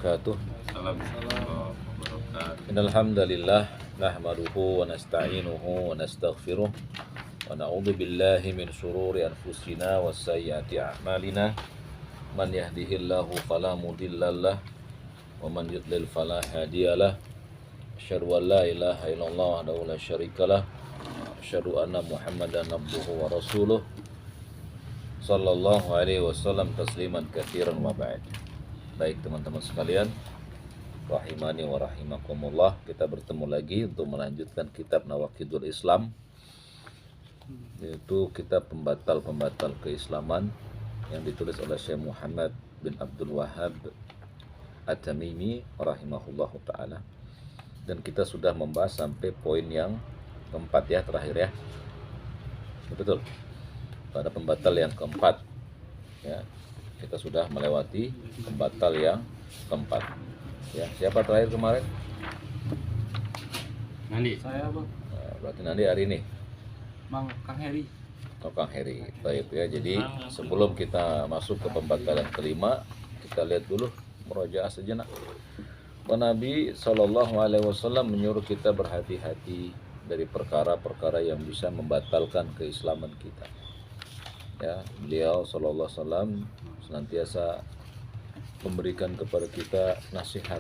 wabarakatuh. Innal hamdalillah nahmaduhu wa nasta'inuhu wa nastaghfiruh wa na'udzu billahi min shururi anfusina wa sayyiati a'malina. Man yahdihillahu fala mudhillalah wa man yudlil fala hadiyalah. Asyhadu an la ilaha illallah wahdahu la syarikalah. Asyhadu anna Muhammadan abduhu wa rasuluh. Sallallahu alaihi wasallam tasliman katsiran wa ba'd. Baik teman-teman sekalian, rahimani wa rahimakumullah, kita bertemu lagi untuk melanjutkan kitab Nawaqidul Islam, yaitu kitab pembatal-pembatal keislaman yang ditulis oleh Syekh Muhammad bin Abdul Wahhab At-Tamimi rahimahullahu taala. Dan kita sudah membahas sampai poin yang keempat ya, terakhir ya. Betul. Pada pembatal yang keempat ya. Kita sudah melewati pembatal yang keempat. Ya, siapa terakhir kemarin? Nandi. Saya bang, Berarti nanti hari ini. Kang Heri. Oh, Kang Heri. Baik ya. Jadi sebelum kita masuk ke pembatalan kelima, kita lihat dulu murojaah sejenak. Nabi Shallallahu Alaihi Wasallam menyuruh kita berhati-hati dari perkara-perkara yang bisa membatalkan keislaman kita. Ya, beliau Shallallahu Alaihi Wasallam senantiasa memberikan kepada kita nasihat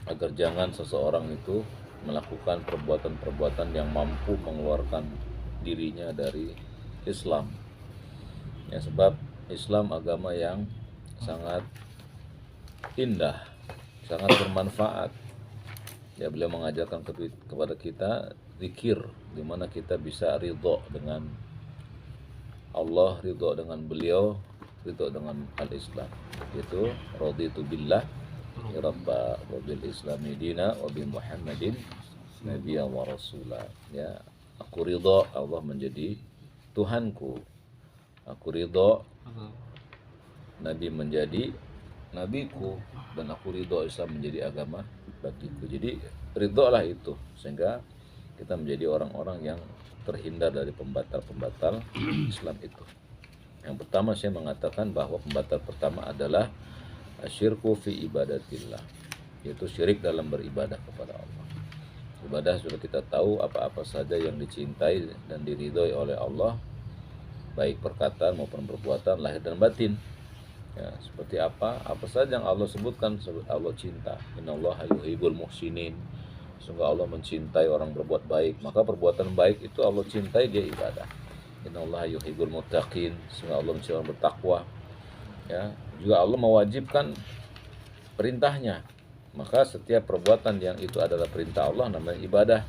agar jangan seseorang itu melakukan perbuatan-perbuatan yang mampu mengeluarkan dirinya dari Islam. Ya, sebab Islam agama yang sangat indah, sangat bermanfaat. Ya, beliau mengajarkan kepada kita zikir, di mana kita bisa ridho dengan Allah, ridho dengan beliau, ridho dengan al-Islam. Itu raditu billah rabba wa bil islami dina wa bi Muhammadin nabiyyan wa rasula. Ya, aku ridho Allah menjadi Tuhanku. Aku ridho Nabi menjadi nabiku, dan aku ridho Islam menjadi agama bagiku. Jadi ridholah itu, sehingga kita menjadi orang-orang yang terhindar dari pembatal-pembatal Islam itu. Yang pertama saya mengatakan bahwa pembatal pertama adalah asyirku fi ibadatillah, yaitu syirik dalam beribadah kepada Allah. Ibadah sudah kita tahu apa-apa saja yang dicintai dan diridhoi oleh Allah, baik perkataan maupun perbuatan, lahir dan batin. Ya, seperti apa saja yang Allah sebutkan, Allah cinta. Innallaha yuhibbul muhsinin. Sungguh Allah mencintai orang berbuat baik, maka perbuatan baik itu Allah cintai, dia ibadah. Innallaha yuhibbul muttaqin. Sungguh Allah mencintai orang bertakwa. Ya, juga Allah mewajibkan perintahnya. Maka setiap perbuatan yang itu adalah perintah Allah namanya ibadah.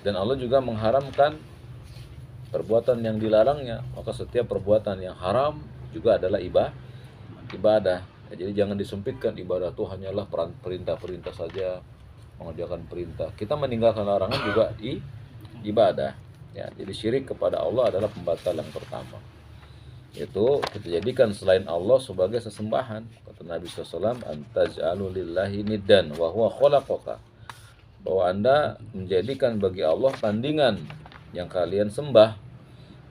Dan Allah juga mengharamkan perbuatan yang dilarangnya. Maka setiap perbuatan yang haram juga adalah ibadah. Ya, jadi jangan disempitkan ibadah itu hanyalah perintah-perintah saja, mengerjakan perintah. Kita meninggalkan larangan juga ibadah. Ya, jadi syirik kepada Allah adalah pembatal yang pertama. Itu kita jadikan selain Allah sebagai sesembahan. Kata Nabi SAW, antaj'alu lillahi niddan wa huwa khalaqaka. Bahwa Anda menjadikan bagi Allah tandingan yang kalian sembah,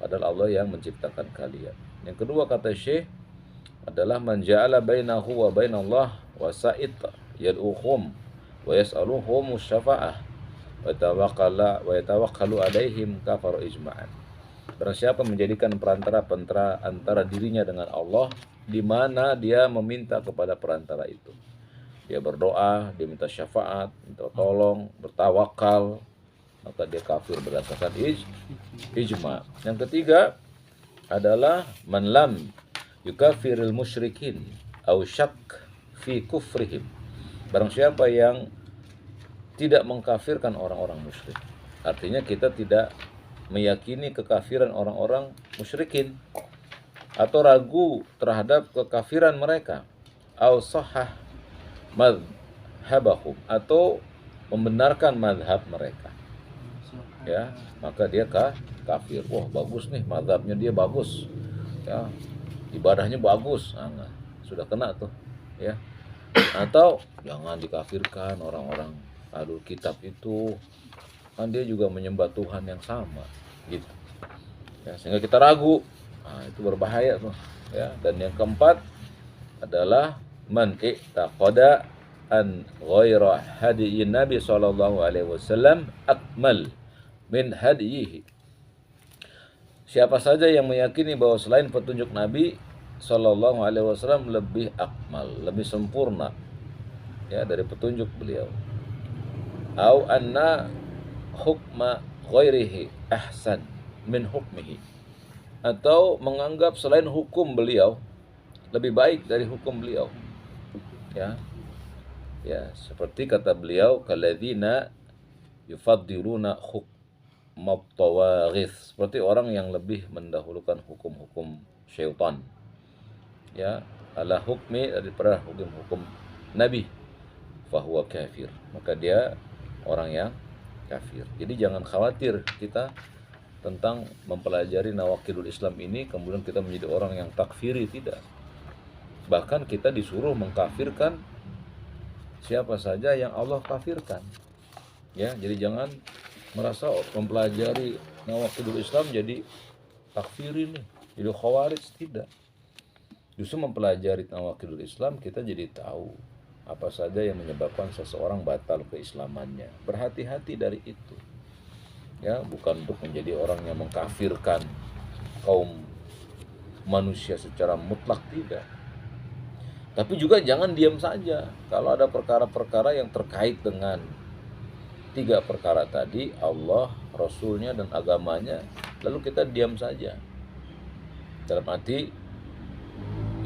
padahal Allah yang menciptakan kalian. Yang kedua kata Syekh adalah man ja'ala bainahu wa bainallah wasa'id yad'uhum wa yas'aluhum syafa'ah wa yatawakkalu alaihim kafaru ijma'an. Barang siapa menjadikan perantara antara dirinya dengan Allah, di mana dia meminta kepada perantara itu, dia berdoa, dia minta syafaat, minta tolong, bertawakal, maka dia kafir berdasarkan ijma'. Yang ketiga adalah man lam yukafiril musyrikin au syak fi kufrihim. Barang siapa yang tidak mengkafirkan orang-orang musyrik, artinya kita tidak meyakini kekafiran orang-orang musyrikin atau ragu terhadap kekafiran mereka, au sahah madhabahum, atau membenarkan madhab mereka, ya, maka dia kafir. Wah, bagus nih madhabnya, dia bagus ya, ibadahnya bagus, nah, sudah kena tuh ya. Atau jangan dikafirkan orang-orang ahlul kitab itu, kan dia juga menyembah Tuhan yang sama gitu ya, sehingga kita ragu. Nah, itu berbahaya tuh ya. Dan yang keempat adalah man i'taqada an ghaira hadiyin Nabi sallallahu alaihi wasallam akmal min hadiyihi. Siapa saja yang meyakini bahwa selain petunjuk Nabi sallallahu alaihi wasallam lebih akmal, lebih sempurna ya dari petunjuk beliau. Au anna hukma ghairihi ahsan min hukmihi. Atau menganggap selain hukum beliau lebih baik dari hukum beliau. Ya. Ya, seperti kata beliau, kalladzina yufaddiluna hukmat tawaghith, seperti orang yang lebih mendahulukan hukum-hukum syaitan. Ya, ala hukmi daripada hukum-hukum Nabi, fahuwa kafir. Maka dia orang yang kafir. Jadi jangan khawatir kita tentang mempelajari nawaqidul Islam ini kemudian kita menjadi orang yang takfiri, tidak. Bahkan kita disuruh mengkafirkan siapa saja yang Allah kafirkan. Ya, jadi jangan merasa mempelajari nawaqidul Islam jadi takfirin nih, jadi khawarij, tidak. Justru mempelajari nawaqidul Islam kita jadi tahu apa saja yang menyebabkan seseorang batal keislamannya. Berhati-hati dari itu. Ya, bukan untuk menjadi orang yang mengkafirkan kaum manusia secara mutlak, tidak. Tapi juga jangan diam saja. Kalau ada perkara-perkara yang terkait dengan 3 perkara tadi, Allah, Rasulnya, dan agamanya, lalu kita diam saja. Dalam arti,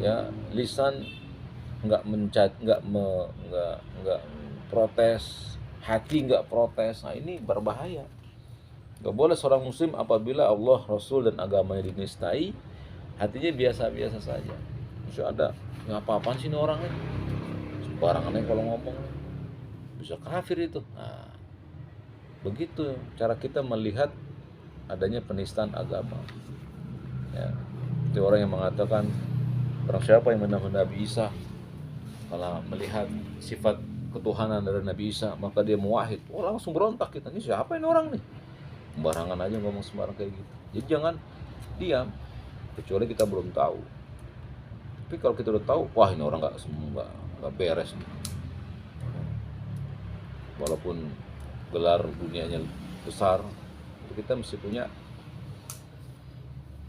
ya, lisan nggak protes, hati nggak protes. Nah, ini berbahaya. Nggak boleh seorang muslim apabila Allah, Rasul, dan agamanya dinistai, hatinya biasa-biasa saja. Masih ada, ya apa-apaan sih ini orang nih, sembarangan aja kalau ngomong, bisa kafir itu. Nah, begitu cara kita melihat adanya penistaan agama. Ya, itu orang yang mengatakan barang siapa yang menamai Nabi Isa, kalau melihat sifat ketuhanan dari Nabi Isa, maka dia muwahhid. Oh, langsung berontak kita, ini siapa ini orang nih? Sembarangan aja ngomong sembarang kayak gitu. Jadi jangan diam, kecuali kita belum tahu. Tapi kalau kita udah tahu, wah ini orang nggak beres nih. Walaupun gelar dunianya besar, kita mesti punya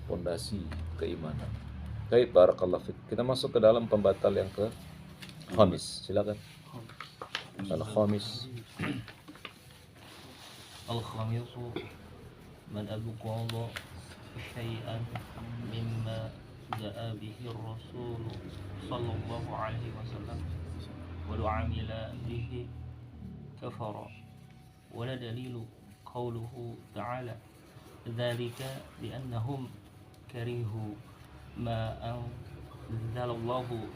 fondasi keimanan. Baik, barakallahu fik. Kita masuk ke dalam pembatal yang ke khamis. Silakan. Al-khamis. Al-khamisu man abqadha syai'an mimma ja'a bihi ar-rasul sallallahu alaihi wasallam wa amila bihi kafara wa la dalilu qawluhu ta'ala dzalika bi'annahum karihu ma anzalallahu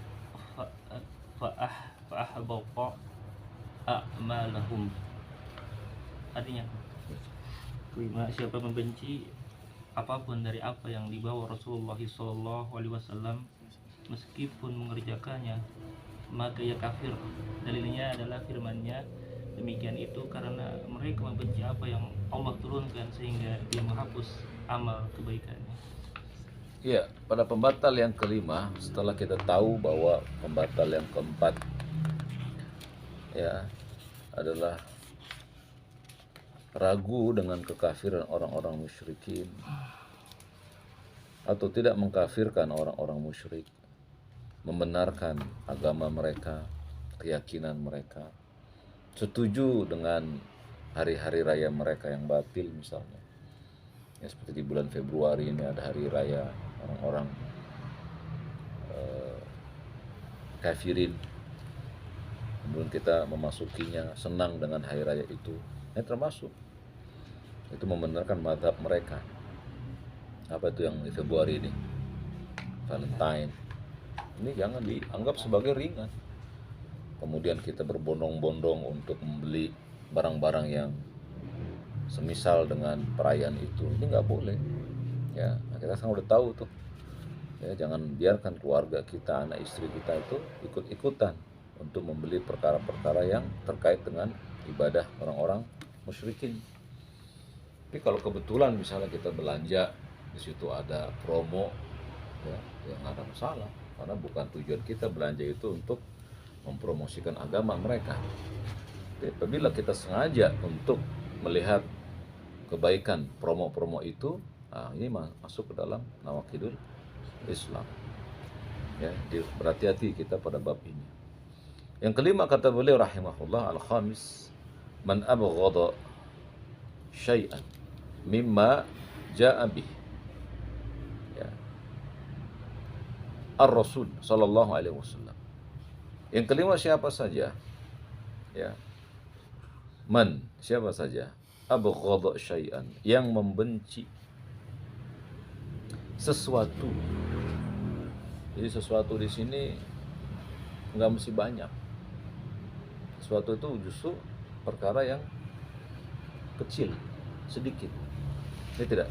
fa'ahbata a'malahum. Artinya, siapa membenci apapun dari apa yang dibawa Rasulullah SAW meskipun mengerjakannya, maka ia kafir. Dalilnya adalah firman-Nya, demikian itu karena mereka membenci apa yang Allah turunkan sehingga dia menghapus amal kebaikannya. Ya, pada pembatal yang kelima, setelah kita tahu bahwa pembatal yang keempat ya adalah ragu dengan kekafiran orang-orang musyrikin atau tidak mengkafirkan orang-orang musyrik, membenarkan agama mereka, keyakinan mereka, setuju dengan hari-hari raya mereka yang batil misalnya. Ya, seperti di bulan Februari ini ada hari raya orang-orang kafirin, kemudian kita memasukinya, senang dengan hari raya itu, termasuk itu membenarkan mazhab mereka. Apa itu yang di Februari ini, Valentine, ini jangan dianggap sebagai ringan. Kemudian kita berbondong-bondong untuk membeli barang-barang yang semisal dengan perayaan itu, ini nggak boleh. Ya, kita sekarang udah tahu tuh. Ya, jangan biarkan keluarga kita, anak istri kita itu ikut-ikutan untuk membeli perkara-perkara yang terkait dengan ibadah orang-orang musyrikin. Tapi kalau kebetulan misalnya kita belanja di situ ada promo, ya nggak ada masalah. Karena bukan tujuan kita belanja itu untuk mempromosikan agama mereka. Tapi apabila kita sengaja untuk melihat kebaikan promo-promo itu, ini masuk ke dalam nawaqidul Islam. Ya, berhati-hati kita pada bab ini. Yang kelima kata beliau rahimahullah, al-khamis, man abghadha syai'an mimma ja'a bih. Ya. Ar-Rasul sallallahu alaihi wasallam. Yang kelima siapa saja? Ya. Man, siapa saja? Abghadha syai'an, yang membenci sesuatu. Jadi sesuatu di sini nggak mesti banyak. Sesuatu itu justru perkara yang kecil, sedikit. Ini tidak.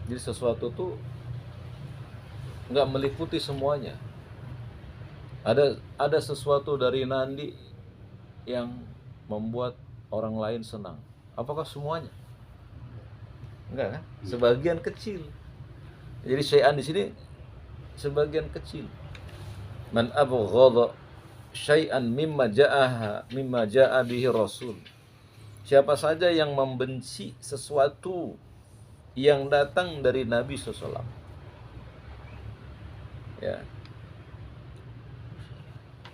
Jadi sesuatu itu nggak meliputi semuanya. Ada sesuatu dari Nandi yang membuat orang lain senang. Apakah semuanya? Enggak kan? Sebagian kecil. Jadi syai'an di sini sebagian kecil. Man abghadha syai'an mimma ja'a bihi Rasul. Siapa saja yang membenci sesuatu yang datang dari Nabi SAW. Ya.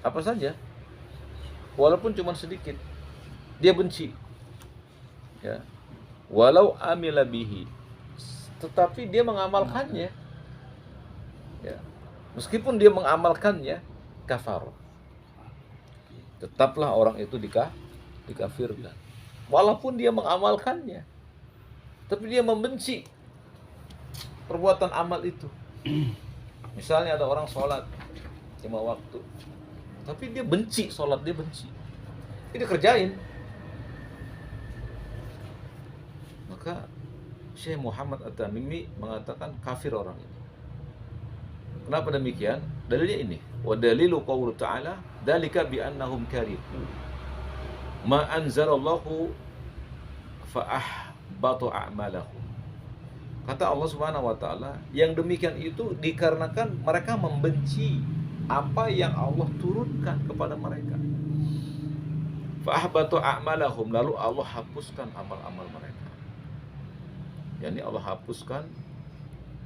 Apa saja, walaupun cuma sedikit, dia benci. Ya. Walau amila bihi, tetapi dia mengamalkannya. Ya. Meskipun dia mengamalkannya, kafar. Tetaplah orang itu dikafirkan. Walaupun dia mengamalkannya, tapi dia membenci perbuatan amal itu. Misalnya ada orang sholat 5 waktu, tapi dia benci sholat, dia benci. Dia kerjain. Maka Syekh Muhammad At-Tamimi mengatakan kafir orang itu. Kenapa demikian? Dalilnya ini. Wa dalilu qawlu ta'ala dalika bi annahum karihu ma anzalallahu fa ahbatu a'malahum. Kata Allah Subhanahu wa taala, yang demikian itu dikarenakan mereka membenci apa yang Allah turunkan kepada mereka. Fa ahbatu a'malahum, lalu Allah hapuskan amal-amal mereka. Yani Allah hapuskan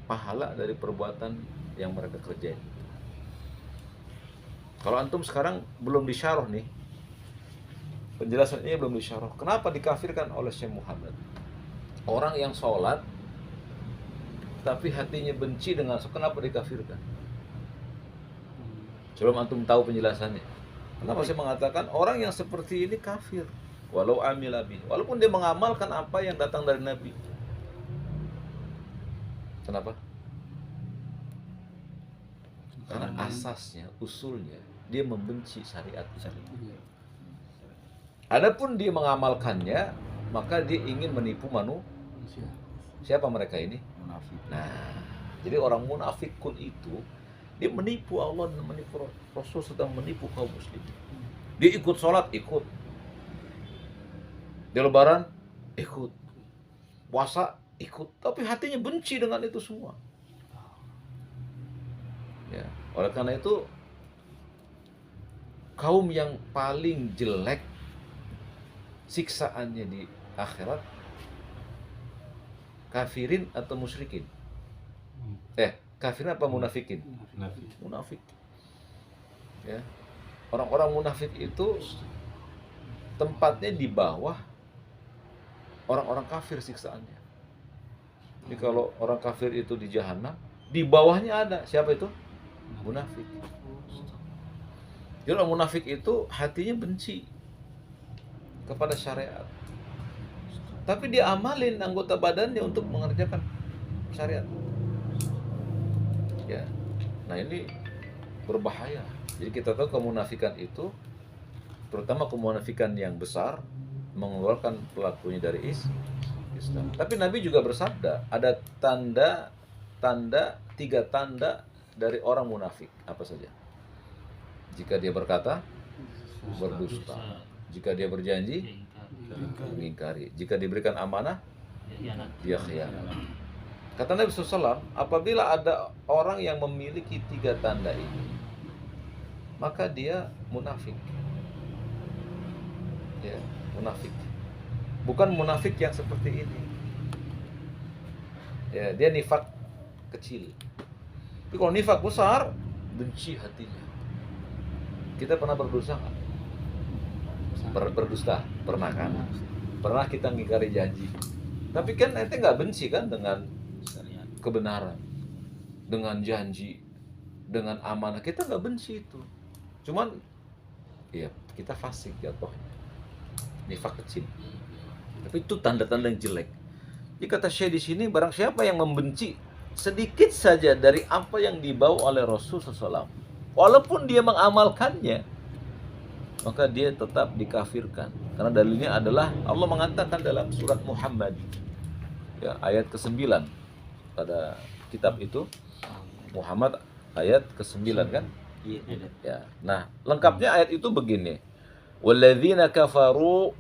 pahala dari perbuatan yang mereka kerjain. Kalau antum sekarang belum disyarah nih, penjelasannya belum disyarah. Kenapa dikafirkan oleh Syekh Muhammad? Orang yang sholat tapi hatinya benci dengan kenapa dikafirkan? Sebelum antum tahu penjelasannya, kenapa saya mengatakan orang yang seperti ini kafir? Walau amilabi, walaupun dia mengamalkan apa yang datang dari Nabi. Kenapa? Karena asasnya, usulnya, dia membenci syariat. Adapun dia mengamalkannya, maka dia ingin menipu manusia. Siapa mereka ini? Munafik. Nah, jadi orang munafik pun itu, dia menipu Allah dan menipu Rasul, sedang menipu kaum muslimin. Dia ikut sholat, ikut. Dia lebaran, ikut. Puasa, ikut. Tapi hatinya benci dengan itu semua. Ya, oleh karena itu kaum yang paling jelek siksaannya di akhirat kafirin atau musyrikin? Kafirin apa munafikin? Munafik. Ya. Orang-orang munafik itu tempatnya di bawah orang-orang kafir siksaannya. Jadi kalau orang kafir itu di jahanam, di bawahnya ada siapa itu? Munafik. Jadi orang munafik itu hatinya benci kepada syariat, tapi dia amalin anggota badannya untuk mengerjakan syariat. Ya, nah ini berbahaya. Jadi kita tahu kemunafikan itu, terutama kemunafikan yang besar, mengeluarkan pelakunya dari Islam. Tapi Nabi juga bersabda, ada tiga tanda dari orang munafik. Apa saja? Jika dia berkata, berdusta. Jika dia berjanji, mengingkari. Jika diberikan amanah, dia khianat. Kata Nabi SAW, apabila ada orang yang memiliki 3 tanda ini, maka dia munafik. Ya, munafik. Bukan munafik yang seperti ini. Ya, dia nifak kecil. Tapi kalau nifak besar, benci hatinya. Kita pernah berdosa nggak? Berdusta? Pernah kan? Pernah kita ngingkari janji. Tapi kan ente nggak benci kan dengan kebenaran, dengan janji, dengan amanah. Kita nggak benci itu. Cuman, ya kita fasik jatuhnya. Nifak kecil. Tapi itu tanda-tanda yang jelek. Jadi kata Syekh di sini, barang siapa yang membenci sedikit saja dari apa yang dibawa oleh Rasul SAW, walaupun dia mengamalkannya, maka dia tetap dikafirkan. Karena dalilnya adalah Allah mengatakan dalam surat Muhammad, ya, ayat ke-9 pada kitab itu, Muhammad ayat ke-9 kan? Ya. Nah, lengkapnya ayat itu begini. Walladzina kafaru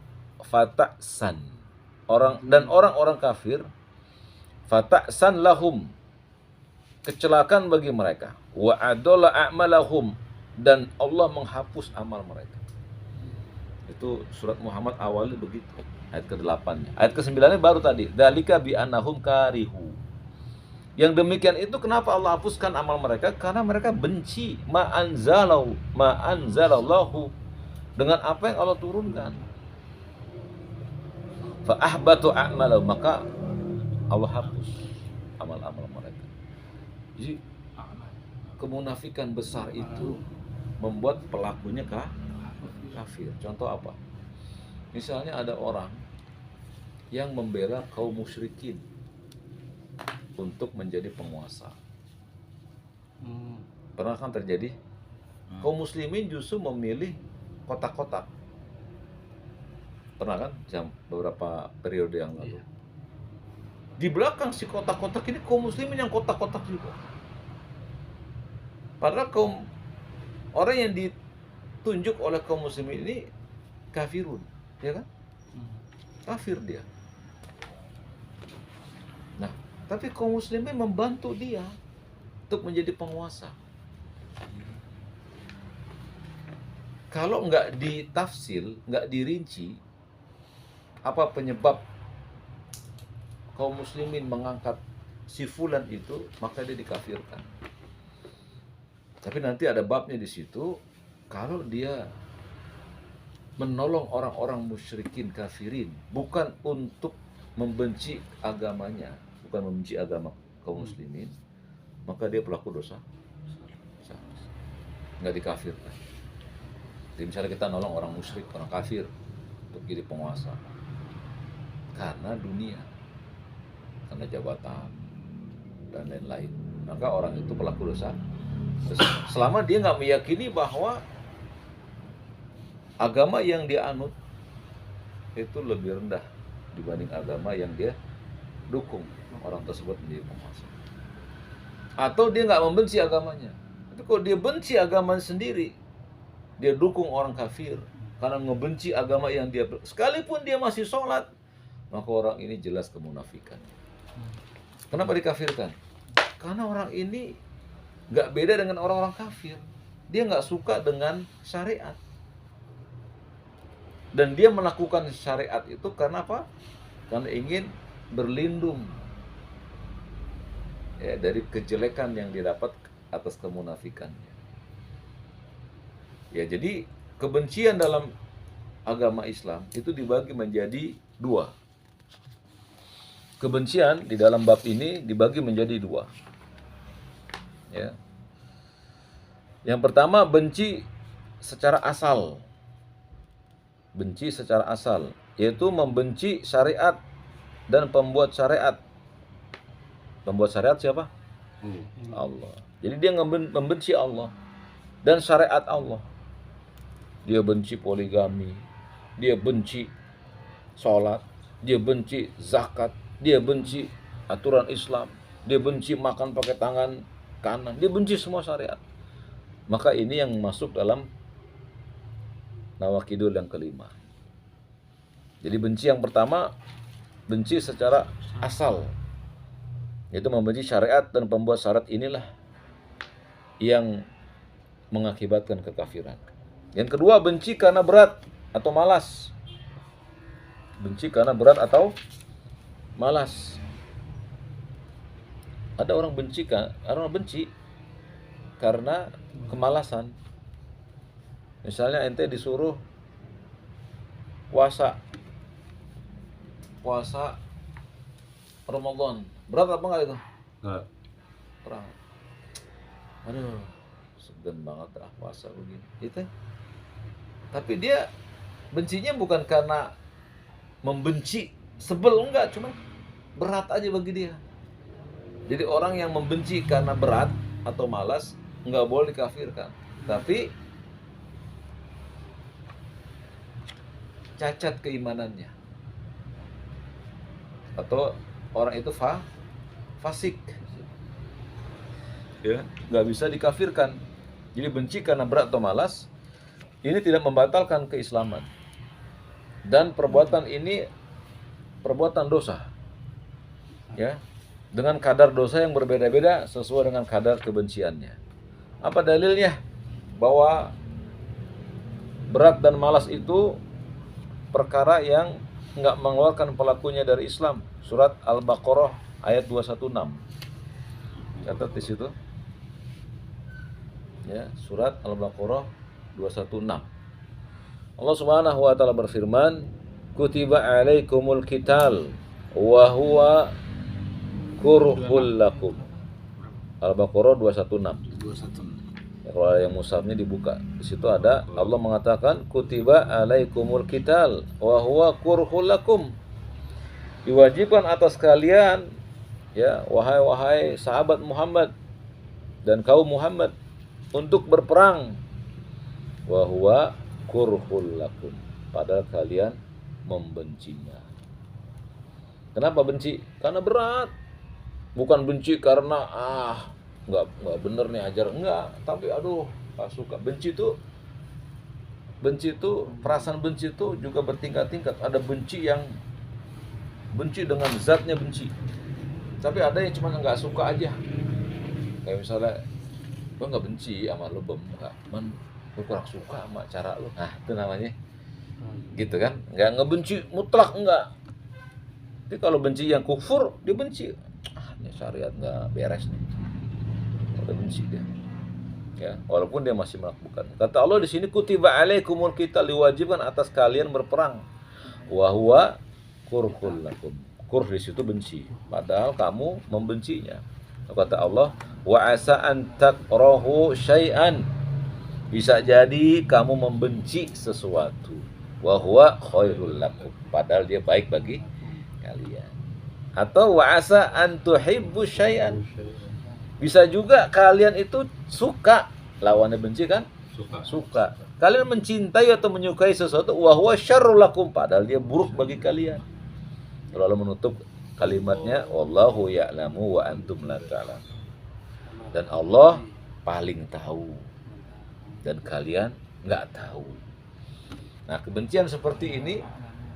fata'san. Orang-orang kafir, fata'san lahum, kecelakaan bagi mereka. Wa adalla a'malahum, dan Allah menghapus amal mereka. Itu surat Muhammad awalnya begitu, ayat ke-8-nya. Ayat ke-9-nya baru tadi, dzalika bi annahum karihu. Yang demikian itu kenapa Allah hapuskan amal mereka? Karena mereka benci ma'anzalallahu, dengan apa yang Allah turunkan. Fa ahbatu a'malahu, maka Allah hapus amal-amal mereka. Jadi kemunafikan besar itu membuat pelakunya kafir. Contoh apa? Misalnya ada orang yang membela kaum musyrikin untuk menjadi penguasa. Pernah kan terjadi? Kaum muslimin justru memilih kotak-kotak. Pernah kan? Beberapa periode yang lalu. Di belakang si kotak-kotak ini kaum muslimin yang kotak-kotak juga. Padahal orang yang ditunjuk oleh kaum muslimin ini kafirun, ya kan? Kafir dia. Nah, tapi kaum muslimin membantu dia untuk menjadi penguasa. Kalau nggak ditafsil, nggak dirinci, apa penyebab kaum muslimin mengangkat si fulan itu, maka dia dikafirkan. Tapi nanti ada babnya di situ, kalau dia menolong orang-orang musyrikin kafirin, bukan untuk membenci agamanya, bukan membenci agama kaum muslimin, maka dia pelaku dosa, nggak dikafirkan. Jadi misalnya kita nolong orang musyrik, orang kafir untuk jadi penguasa, karena dunia, karena jabatan dan lain-lain, maka orang itu pelaku dosa. Selama dia nggak meyakini bahwa agama yang dia anut itu lebih rendah dibanding agama yang dia dukung orang tersebut menjadi penguasa. Atau dia nggak membenci agamanya, tapi kalau dia benci agama sendiri, dia dukung orang kafir karena ngebenci agama yang dia, sekalipun dia masih sholat, maka orang ini jelas kemunafikan. Kenapa dikafirkan? Karena orang ini nggak beda dengan orang-orang kafir. Dia nggak suka dengan syariat. Dan dia melakukan syariat itu karena apa? Karena ingin berlindung, ya, dari kejelekan yang didapat atas kemunafikannya. Ya, jadi kebencian dalam agama Islam itu dibagi menjadi 2. Kebencian di dalam bab ini dibagi menjadi 2. Ya. Yang pertama, benci secara asal. Benci secara asal, yaitu membenci syariat dan pembuat syariat. Pembuat syariat siapa? Allah. Jadi dia membenci Allah dan syariat Allah. Dia benci poligami, dia benci sholat, dia benci zakat, dia benci aturan Islam, dia benci makan pakai tangan kanan, dia benci semua syariat. Maka ini yang masuk dalam nawakidul yang kelima. Jadi benci yang pertama, benci secara asal, Itu membenci syariat dan pembuat syarat inilah yang mengakibatkan kekafiran. Yang kedua, benci karena berat atau malas. Benci karena berat atau malas. Ada orang benci karena kemalasan. Misalnya ente disuruh puasa Ramadan, berat apa enggak itu? Enggak. Berat. Aduh, segan banget puasa begini. Itu. Tapi dia bencinya bukan karena membenci, sebel enggak, cuma berat aja bagi dia. Jadi orang yang membenci karena berat atau malas enggak boleh dikafirkan. Tapi cacat keimanannya. Atau orang itu fasik. Ya, nggak bisa dikafirkan. Jadi benci karena berat atau malas ini tidak membatalkan keislaman. Dan perbuatan ini perbuatan dosa. Ya. Dengan kadar dosa yang berbeda-beda sesuai dengan kadar kebenciannya. Apa dalilnya? Bahwa berat dan malas itu perkara yang nggak mengeluarkan pelakunya dari Islam. Surat Al-Baqarah ayat 216. Catat di situ. Ya, surat Al-Baqarah 216. Allah Subhanahu wa taala berfirman, "Kutiba 'alaikumul qital wa huwa kurhul lakum." Al-Baqarah 216. 21. Ya, kalau ada yang mushafnya dibuka, di situ ada Allah mengatakan kutiba alaikumul qital wa huwa kurhul lakum. Diwajibkan atas kalian, ya, wahai sahabat Muhammad dan kaum Muhammad, untuk berperang. Wa huwa kurhul lakum, padahal kalian membencinya. Kenapa benci? Karena berat. Bukan benci karena nggak bener nih ajar, enggak, tapi aduh nggak suka. Benci itu perasaan benci itu juga bertingkat-tingkat. Ada benci yang benci dengan zatnya benci, tapi ada yang cuma nggak suka aja. Kayak misalnya gue nggak benci sama lu, gue kurang suka sama cara lu, nah itu namanya gitu kan. Nggak ngebenci mutlak, enggak. Tapi kalau benci yang kufur, dia benci, ini syariat nggak beres nih, udah benci dia, ya, walaupun dia masih melakukan. Kata Allah di sini, kutiba alaikumul qital, diwajibkan atas kalian berperang. Wa huwa kurhul lakum. Kurh di situ benci, padahal kamu membencinya. Kata Allah, wa asa an takrahu syai'an, bisa jadi kamu membenci sesuatu. Wa huwa khairul lakum, padahal dia baik bagi kalian. Atau wa asa an tuhibbu syai'an, bisa juga kalian itu suka, lawannya benci kan? Suka. Kalian mencintai atau menyukai sesuatu, wa huwa syarrul lakum, padahal dia buruk bagi kalian. Lalu menutup kalimatnya, wallahu ya'lamu wa antum la ta'lamun. Dan Allah paling tahu dan kalian nggak tahu. Nah, kebencian seperti ini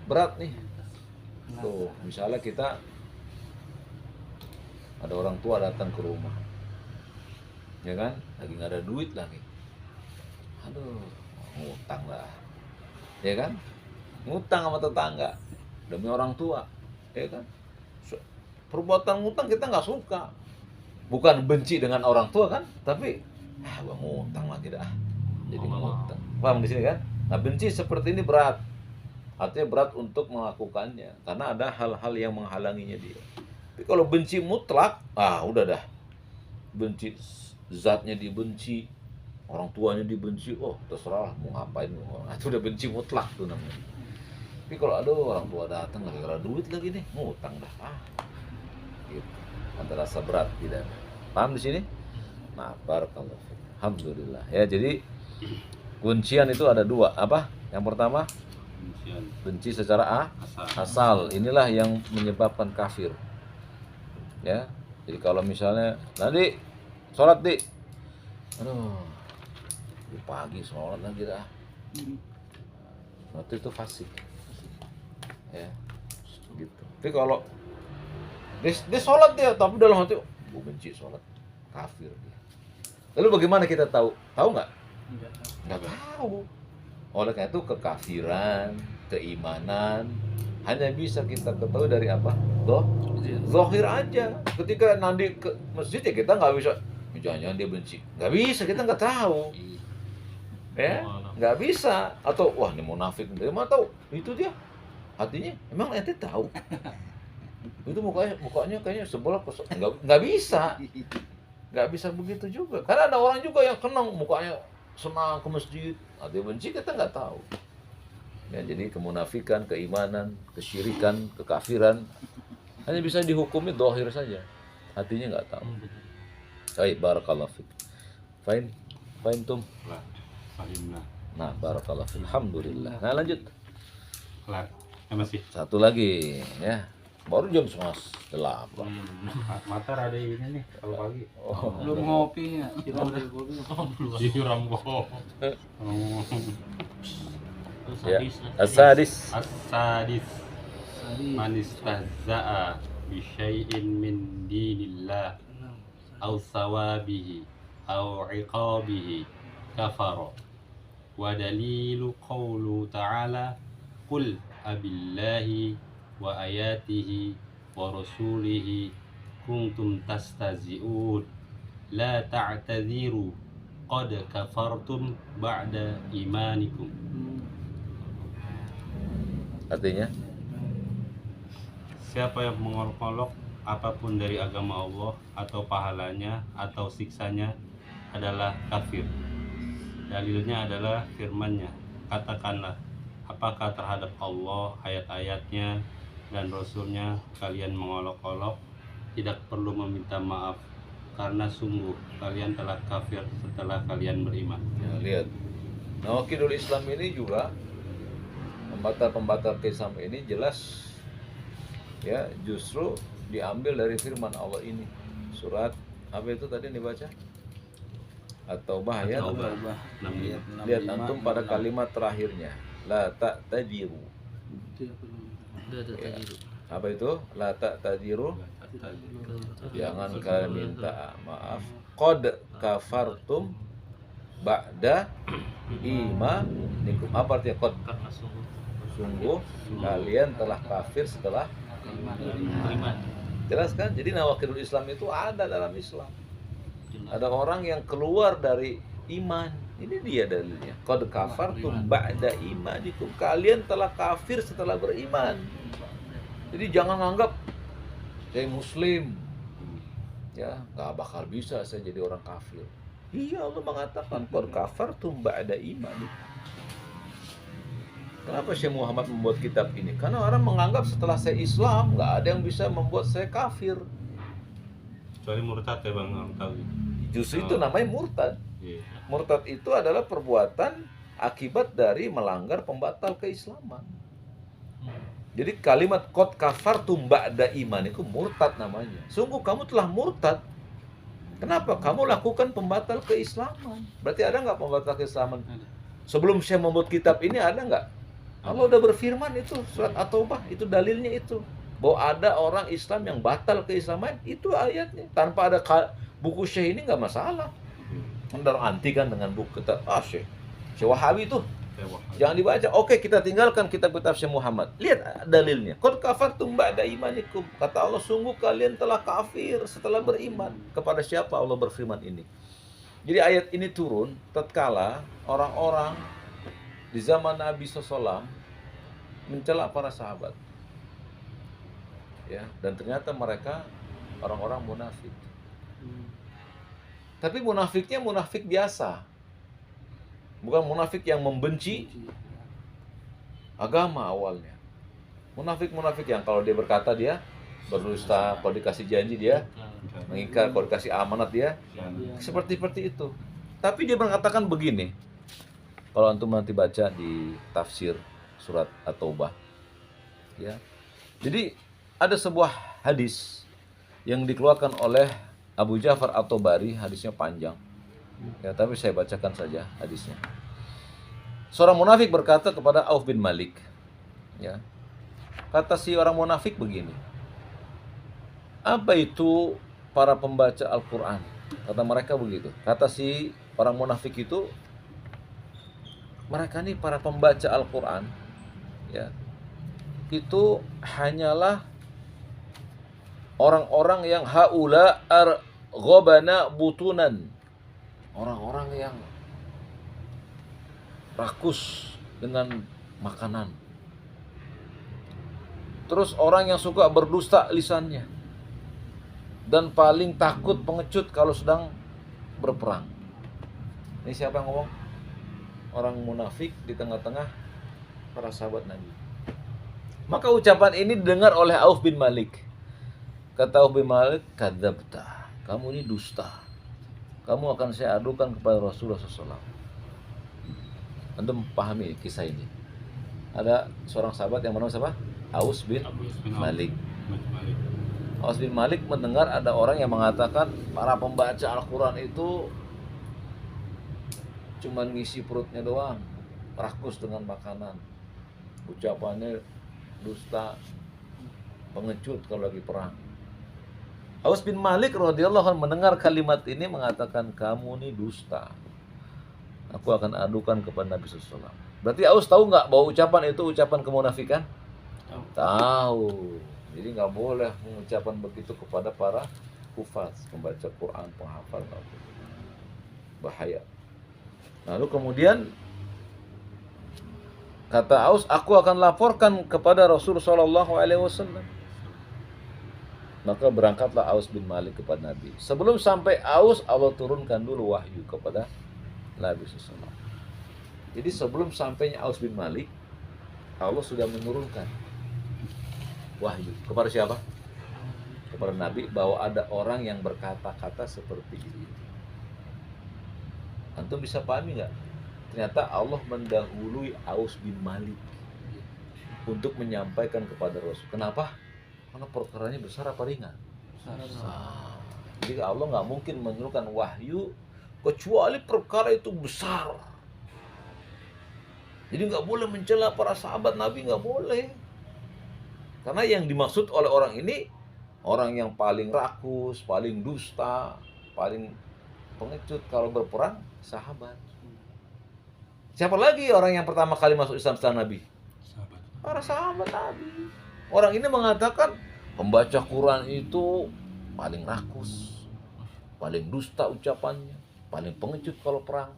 berat nih. Tuh, misalnya kita ada orang tua datang ke rumah, ya kan, lagi nggak ada duit lagi, aduh, ngutang lah, ya kan, ngutang sama tetangga demi orang tua, ya kan. Perbuatan ngutang kita nggak suka, bukan benci dengan orang tua kan, tapi gua ngutang lagi dah, jadi ngutang, paham di sini kan. Nah, benci seperti ini berat, artinya berat untuk melakukannya karena ada hal-hal yang menghalanginya dia. Tapi kalau benci mutlak, udah dah, benci zatnya dibenci, orang tuanya dibenci, terserah mau ngapain, itu udah benci mutlak tuh namanya. Tapi kalau ada orang tua datang lagi gara duit lagi nih, ngutang dah, gitu. Ada rasa berat tidak? Paham di sini? Nah, barakallahu fiik. Alhamdulillah. Ya, jadi kuncian itu ada dua. Apa? Yang pertama, benci secara asal. Inilah yang menyebabkan kafir. Ya, jadi kalau misalnya nanti sholat di, aduh, di pagi sholat lagi dah, waktu itu fasik, ya, gitu. Tapi kalau Dia sholat dia, tapi dalam hati, gue benci sholat, kafir dia. Lalu bagaimana kita tahu? Tahu nggak? Nggak tahu. Oleh karena itu kekafiran, keimanan hanya bisa kita ketahui dari apa? Zahir aja. Ketika nanti ke masjid ya kita nggak bisa. Jangan-jangan dia benci. Nggak bisa, kita nggak tahu. Ya, nggak bisa. Atau wah ini munafik. Dia mah tahu. Itu dia. Hatinya emang ente tahu. Itu mukanya kayaknya sebelah kosong. Nggak bisa. Nggak bisa begitu juga. Karena ada orang juga yang kenang mukanya senang ke masjid. Dia benci kita nggak tahu. Ya, jadi kemunafikan, keimanan, kesyirikan, kekafiran hanya bisa dihukumi zahir saja. Hatinya nggak tahu. Baik, barakallahu fik. Fine tum. Fahimna. Nah, barakallahu fik. Alhamdulillah. Nah, lanjut. Kelar. Masih. Satu lagi ya. Baru jam 7:30. Matar ada ini nih kalau pagi. Belum ngopi ya. Siram kok. Ya. As-sadis. As-sadis. Man istahza'a bi syai'in min dinillah aw sawabihi aw iqabihi kafara. Wa dalilu qawlu ta'ala qul abillahi wa ayatihi wa rasulihi kuntum tastazi'un la ta'tadhiru qad kafartum ba'da imanikum. Artinya Siapa yang mengolok-olok apapun dari agama Allah atau pahalanya atau siksanya adalah kafir. Dalilnya adalah firman-Nya. Katakanlah, apakah terhadap Allah, ayat-ayatnya, dan Rasul-Nya kalian mengolok-olok? Tidak perlu meminta maaf, karena sungguh kalian telah kafir setelah kalian beriman. ya, lihat. Nawaqidul Islam ini juga pembatal-pembatal Islam ini jelas ya justru diambil dari firman Allah ini. Surat apa itu tadi dibaca? At-Taubah ayat. Lihat antum pada kalimat terakhirnya. La ta'tadiru. Ya. Apa itu? La ta'tadiru. Jangan kalian minta maaf. Qad kafartum ba'da imanikum. Apa artinya qad? Karena Sungguh kalian telah kafir setelah beriman. jelas kan? Jadi nawaqidul Islam itu ada dalam Islam. Ada orang yang keluar dari iman. Ini dia dalilnya. Qad kafartum ba'da imanikum. Kalian telah kafir setelah beriman. Jadi jangan anggap saya muslim. Ya, nggak bakal bisa saya jadi orang kafir. Iya, Allah mengatakan qad kafartum ba'da imanikum. Kenapa Syekh Muhammad membuat kitab ini? Karena orang menganggap setelah saya Islam nggak ada yang bisa membuat saya kafir. Kecuali murtad ya bang, orang tahu. Justru itu namanya murtad. Iya. Murtad itu adalah perbuatan akibat dari melanggar pembatal keislaman. Jadi kalimat qad kafartum ba'da imanikum murtad namanya. Sungguh kamu telah murtad. Kenapa? Kamu lakukan pembatal keislaman. Berarti ada nggak pembatal keislaman? Sebelum saya membuat kitab ini ada nggak? Allah udah berfirman itu surat At-Taubah, itu dalilnya itu bahwa ada orang Islam yang batal keislaman, itu ayatnya. Tanpa ada buku Syekh ini nggak masalah. Anda anti kan dengan buku kitab Syekh Wahabi itu jangan dibaca. Oke, kita tinggalkan kitab-kitab Syekh Muhammad. Lihat dalilnya. Qad kafartum ba'da imanikum. Kata Allah, sungguh kalian telah kafir setelah beriman. Kepada siapa Allah berfirman ini? Jadi ayat ini turun tatkala orang-orang di zaman Nabi SAW mencela para sahabat. Ya, dan ternyata mereka orang-orang munafik. Tapi munafiknya munafik biasa. Bukan munafik yang membenci agama awalnya. Munafik-munafik yang kalau dia berkata dia berdusta, kalau dikasih janji dia mengingkar, kalau dikasih amanat dia seperti itu. Tapi dia mengatakan begini. Kalau antum nanti baca di tafsir surat At-Taubah. Ya. Jadi ada sebuah hadis yang dikeluarkan oleh Abu Ja'far At-Tabari, hadisnya panjang. Ya, tapi saya bacakan saja hadisnya. Seorang munafik berkata kepada Auf bin Malik, ya. Kata si orang munafik begini. Apa itu para pembaca Al-Quran? Kata mereka begitu. Kata si orang munafik itu, mereka ini para pembaca Al-Quran, ya, itu hanyalah orang-orang yang haula arghabana butunan, orang-orang yang rakus dengan makanan. Terus orang yang suka berdusta lisannya, dan paling takut pengecut kalau sedang berperang. Ini siapa yang ngomong? Orang munafik di tengah-tengah para sahabat Nabi. Maka ucapan ini didengar oleh Auf bin Malik. Kata Auf bin Malik, kadzabta, kamu ini dusta. Kamu akan saya adukan kepada Rasulullah SAW. Antum pahami kisah ini. Ada seorang sahabat yang bernama siapa? Aus bin Malik. Aus bin Malik mendengar ada orang yang mengatakan para pembaca Al-Quran itu cuman ngisi perutnya doang, rakus dengan makanan, ucapannya dusta, pengecut kalau lagi perang. Aus bin Malik radhiyallahu anhu mendengar kalimat ini mengatakan, kamu ini dusta, aku akan adukan kepada Nabi SAW. Berarti Aus tahu nggak bahwa ucapan itu ucapan kemunafikan? Tahu. Jadi nggak boleh mengucapkan begitu kepada para hufaz, pembaca Quran, penghafal Al-Quran. Bahaya. Lalu kemudian kata Aus, aku akan laporkan kepada Rasulullah SAW. Maka berangkatlah Aus bin Malik kepada Nabi. Sebelum sampai Aus, Allah turunkan dulu wahyu kepada Nabi SAW. Jadi sebelum sampainya Aus bin Malik, Allah sudah menurunkan wahyu kepada siapa? Kepada Nabi, bahwa ada orang yang berkata-kata seperti ini. Antum bisa pahami nggak? Ternyata Allah mendahului Aus bin Malik untuk menyampaikan kepada Rasul. Kenapa? Karena perkaranya besar apa ringan? Besar. Jadi Allah nggak mungkin menurunkan wahyu kecuali perkara itu besar. Jadi nggak boleh mencela para sahabat Nabi, nggak boleh. Karena yang dimaksud oleh orang ini, orang yang paling rakus, paling dusta, paling pengecut kalau berperang, sahabat. Siapa lagi orang yang pertama kali masuk Islam setelah Nabi? Sahabat. Para sahabat Nabi. Orang ini mengatakan pembaca Quran itu paling rakus, paling dusta ucapannya, paling pengecut kalau perang.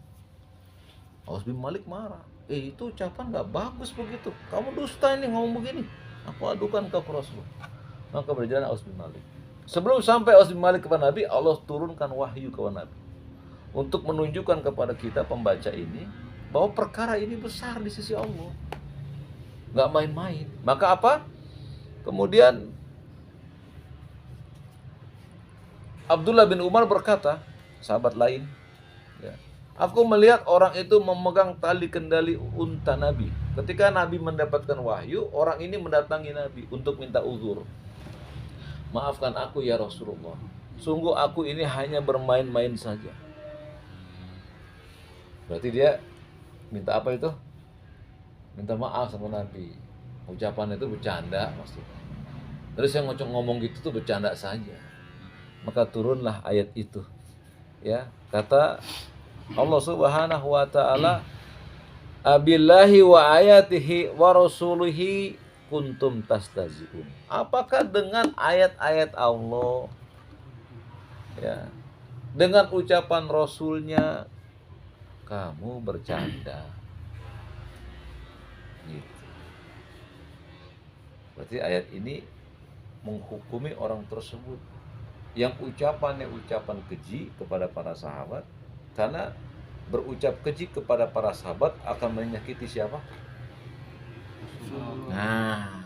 Aus bin Malik marah. Itu ucapan gak bagus begitu. Kamu dusta ini ngomong begini. Aku adukan ke Rasulullah. Maka berjalan Aus bin Malik. Sebelum sampai Aus bin Malik kepada Nabi, Allah turunkan wahyu kepada Nabi untuk menunjukkan kepada kita pembaca ini bahwa perkara ini besar di sisi Allah, nggak main-main. Maka apa? Kemudian Abdullah bin Umar berkata, sahabat lain, ya, aku melihat orang itu memegang tali kendali unta Nabi. Ketika Nabi mendapatkan wahyu, orang ini mendatangi Nabi untuk minta uzur. Maafkan aku ya Rasulullah, sungguh aku ini hanya bermain-main saja. Berarti dia minta apa itu? Minta maaf sama Nabi. Ucapan itu bercanda maksudnya. Terus yang ngomong gitu tuh bercanda saja. Maka turunlah ayat itu. Ya, kata Allah Subhanahu wa taala, abillahi wa ayatihi wa rasulihi kuntum tastazi'un. Apakah dengan ayat-ayat Allah, ya, dengan ucapan Rasulnya kamu bercanda? Gitu. Berarti ayat ini menghukumi orang tersebut yang ucapannya ucapan keji kepada para sahabat, karena berucap keji kepada para sahabat akan menyakiti siapa? Nah,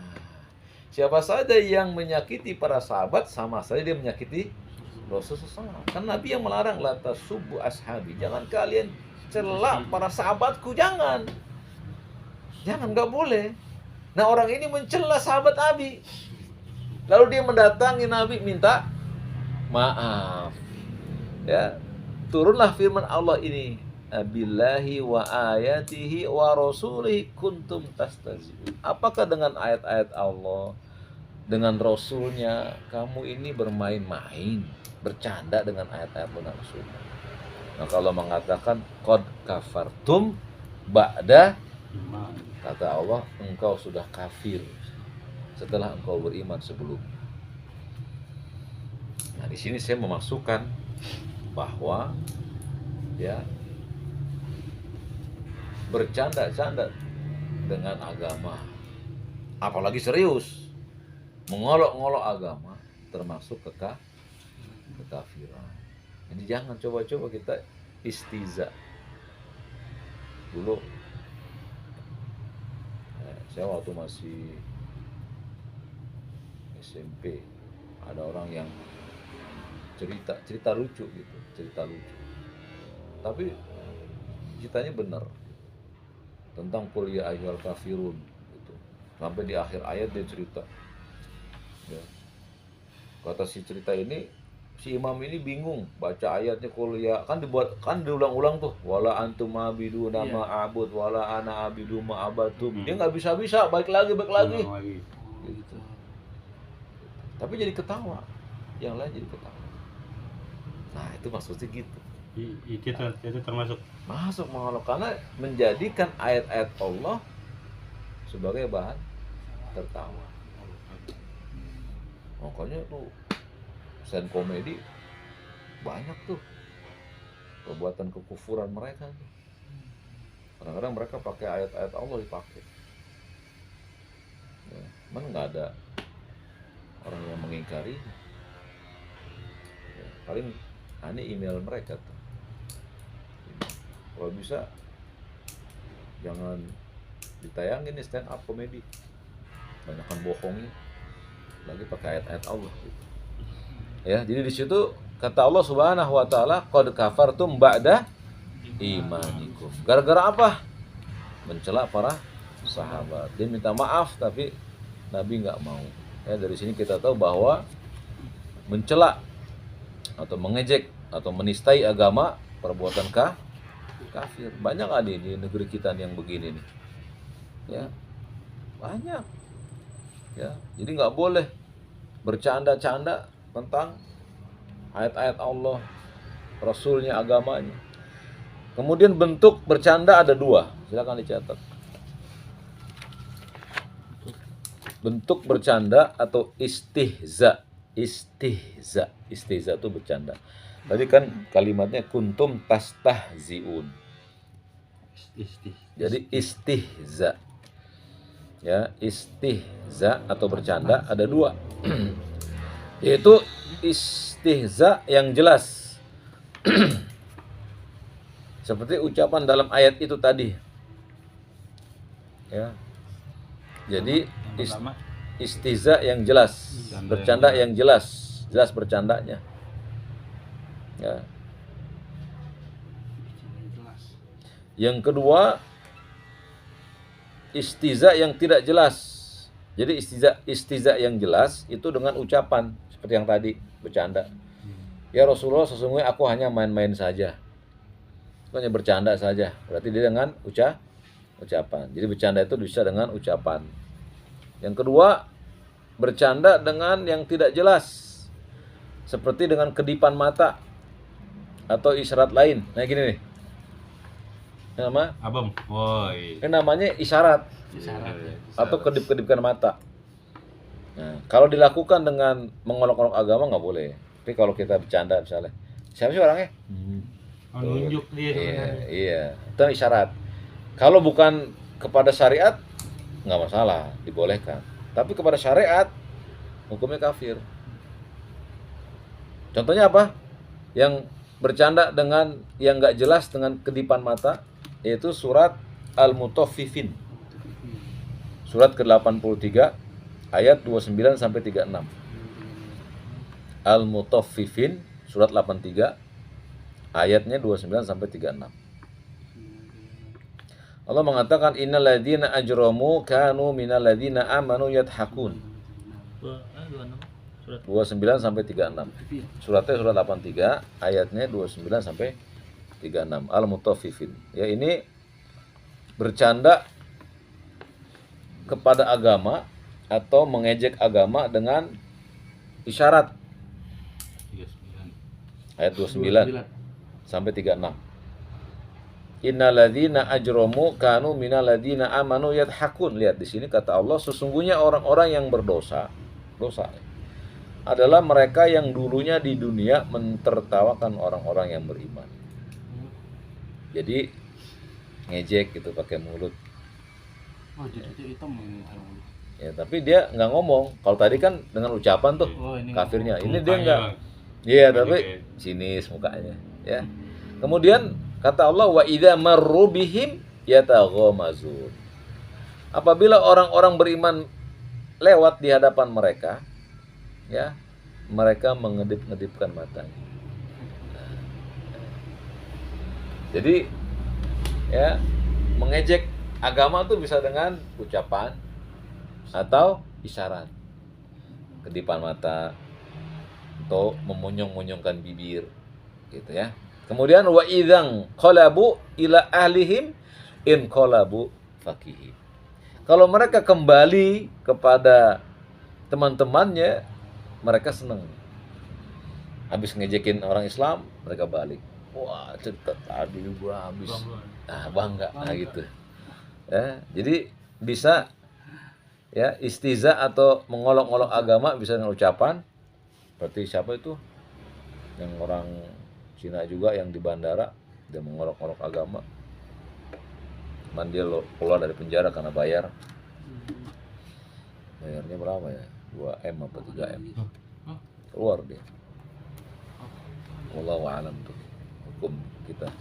siapa saja yang menyakiti para sahabat sama saja dia menyakiti Rasulullah. Kan Nabi yang melarang, la tasubbu ashabi, jangan kalian cela para sahabatku, jangan, nggak boleh. Nah, orang ini mencela sahabat Nabi, lalu dia mendatangi Nabi minta maaf. Ya, turunlah firman Allah ini, abillahi wa ayatihi wa rasulihi kuntum tastazi'un. Apakah dengan ayat-ayat Allah, dengan Rasulnya, kamu ini bermain-main, bercanda dengan ayat-ayat dan Rasulnya. Maka Allah mengatakan qad kafartum ba'da, Iman. kata Allah, engkau sudah kafir setelah engkau beriman sebelum. Nah, di sini saya memasukkan bahwa ya bercanda-canda dengan agama, apalagi serius, mengolok-ngolok agama, termasuk kekafiran. Jadi jangan coba-coba kita istiza. Dulu saya waktu masih SMP, ada orang yang cerita lucu gitu, cerita lucu. Tapi ceritanya benar tentang kuliah ayyuhal kafirun gitu. Sampai di akhir ayat dia cerita. Ya. Kata si cerita ini, si imam ini bingung baca ayatnya kuliah, kan diulang-ulang tuh, wala antum abiduna ma abud wala ana abidu ma abatum. Dia nggak bisa baik lagi Ulang lagi. gitu. Tapi jadi ketawa, yang lain jadi ketawa. Nah itu maksudnya gitu, Itu termasuk masuk menolak karena menjadikan ayat-ayat Allah sebagai bahan tertawa. Makanya tuh stand komedi banyak tuh perbuatan kekufuran mereka tuh. Kadang-kadang mereka pakai ayat-ayat Allah dipakai. Ya, mana nggak ada orang yang mengingkari. Ya, paling ini email mereka tuh. Kalau bisa jangan ditayangin nih stand up komedi, banyakkan bohongnya, lagi pakai ayat-ayat Allah gitu. Ya, jadi di situ kata Allah Subhanahu wa taala qad kafartum ba'da imanikum. Gara-gara apa? Mencela para sahabat. Dia minta maaf tapi Nabi nggak mau. Ya, dari sini kita tahu bahwa mencela atau mengejek atau menistai agama perbuatan kafir. Banyak ada di negeri kita yang begini nih. Ya. Banyak. Ya, jadi nggak boleh bercanda-canda tentang ayat-ayat Allah, Rasulnya, agamanya. Kemudian bentuk bercanda ada dua, silakan dicatat. Bentuk bercanda atau istihza. Istihza itu bercanda. Tadi kan kalimatnya kuntum tastahziun. Jadi istihza. Ya, istihza atau bercanda ada dua. Yaitu istihza yang jelas. Seperti ucapan dalam ayat itu tadi. Ya. Jadi istihza yang jelas, bercanda yang jelas bercandanya. Ya. Yang kedua, istihza yang tidak jelas. Jadi istihza yang jelas itu dengan ucapan seperti yang tadi bercanda. Ya Rasulullah, sesungguhnya aku hanya main-main saja. Itu hanya bercanda saja. Berarti dia dengan ucapan. Jadi bercanda itu bisa dengan ucapan. Yang kedua, bercanda dengan yang tidak jelas. Seperti dengan kedipan mata atau isyarat lain. Nah gini nih. Nama abang, woi. ini namanya isyarat atau kedip-kedipkan mata. Nah, kalau dilakukan dengan mengolok-olok agama nggak boleh. Tapi kalau kita bercanda misalnya, siapa sih orangnya? Menunjuk dia sebenarnya. Iya, itu isyarat. Kalau bukan kepada syariat nggak masalah, dibolehkan. Tapi kepada syariat hukumnya kafir. Contohnya apa? Yang bercanda dengan yang nggak jelas dengan kedipan mata, yaitu surat Al-Mutaffifin. Surat ke-83 ayat 29 sampai 36. Al-Mutaffifin surat 83 ayatnya 29 sampai 36. Allah mengatakan innal ladzina ajramu kanu minal ladzina amanu yadhakun. 29 sampai 36. Suratnya surat 83 ayatnya 29 sampai 36. Al-Mutaffifin. Ya, ini bercanda kepada agama atau mengejek agama dengan isyarat. 39. Ayat 29 sampai 36. Innalladzina ajramu kanu minalladzina amanu yadhakun. Lihat di sini kata Allah, sesungguhnya orang-orang yang berdosa, dosa adalah mereka yang dulunya di dunia mentertawakan orang-orang yang beriman. Jadi ngejek gitu pakai mulut. Oh, jadi hitam ini. Ya, tapi dia nggak ngomong. Kalau tadi kan dengan ucapan tuh Oh, ini kafirnya. Ini dia Mukanya, nggak. Bang. Iya, Mukanya tapi kayak- sinis mukanya, ya. Kemudian kata Allah, wa idza marru bihim yataghamazun. Apabila orang-orang beriman lewat di hadapan mereka, ya, mereka mengedip-ngedipkan matanya. Jadi, ya, mengejek agama tuh bisa dengan ucapan atau isyarat, kedipan mata atau memunyung-munyungkan bibir, gitu ya. Kemudian wa idzang qalabu ila ahlihim in qalabu fakihim. Kalau mereka kembali kepada teman-temannya, mereka senang. Habis ngejekin orang Islam, mereka balik. Wah, cerita tadi gua habis bangga. Nah gitu. Ya, jadi bisa ya istiza atau mengolok-olok agama bisa dengan ucapan. Seperti siapa itu? Yang orang Cina juga yang di bandara dia mengolok-olok agama. Dia keluar dari penjara karena bayar. Bayarnya berapa ya? 2M apa 3M? Keluar dia. Wallahu a'lam tuh hukum kita.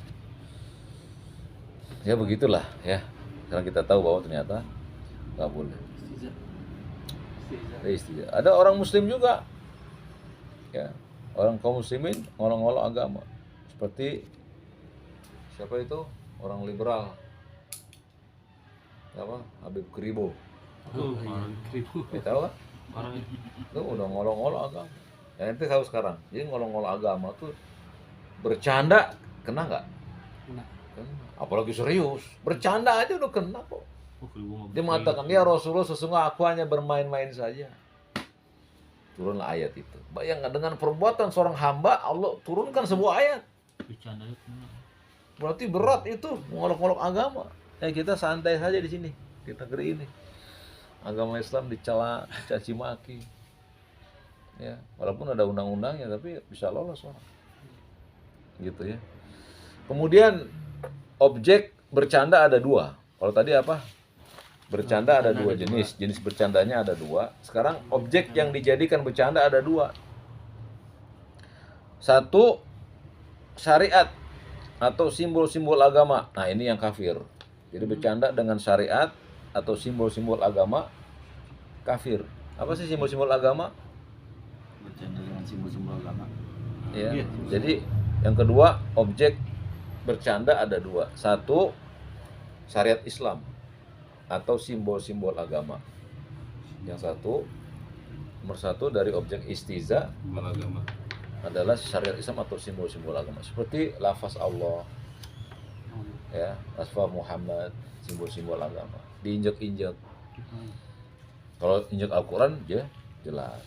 Ya begitulah ya. Sekarang kita tahu bahwa ternyata nggak boleh. Istiza. Ada orang Muslim juga, ya, orang kaum muslimin ngolong-ngolong agama. Seperti siapa itu? Orang liberal. Apa? Habib Kribo. orang Tahu kan? orang Itu udah ngolong-ngolong agama. Ya nanti tahu sekarang. Jadi ngolong-ngolong agama tuh bercanda kena nggak? Kena. Kena. Apalagi serius. Bercanda aja udah kena kok. Kribo Dia mengatakan, ya Rasulullah sesungguhnya aku hanya bermain-main saja. Turunlah ayat itu. Bayangkan dengan perbuatan seorang hamba Allah turunkan sebuah ayat. Bercanda itu kena. Berarti berat itu mengolok-olok agama. Ya kita santai saja di sini. Di negeri ini. Agama Islam dicela, dicaci maki. Ya, walaupun ada undang-undangnya tapi bisa lolos orang. Gitu ya. Kemudian objek bercanda ada dua. Kalau tadi apa? Bercanda ada dua jenis. Jenis bercandanya ada dua. Sekarang objek yang dijadikan bercanda ada dua. Satu, syariat atau simbol-simbol agama. Nah ini yang kafir. Jadi bercanda dengan syariat atau simbol-simbol agama kafir. Apa sih simbol-simbol agama? Bercanda dengan simbol-simbol agama. Ya. Iya. Jadi yang kedua, objek bercanda ada dua. Satu, syariat Islam atau simbol-simbol agama. Yang satu, nomor satu dari objek istiza agama. adalah syariat Islam atau simbol-simbol agama. Seperti lafaz Allah, ya, lafaz Muhammad, simbol-simbol agama. Diinjak-injak. Kalau injak Al-Quran, ya jelas.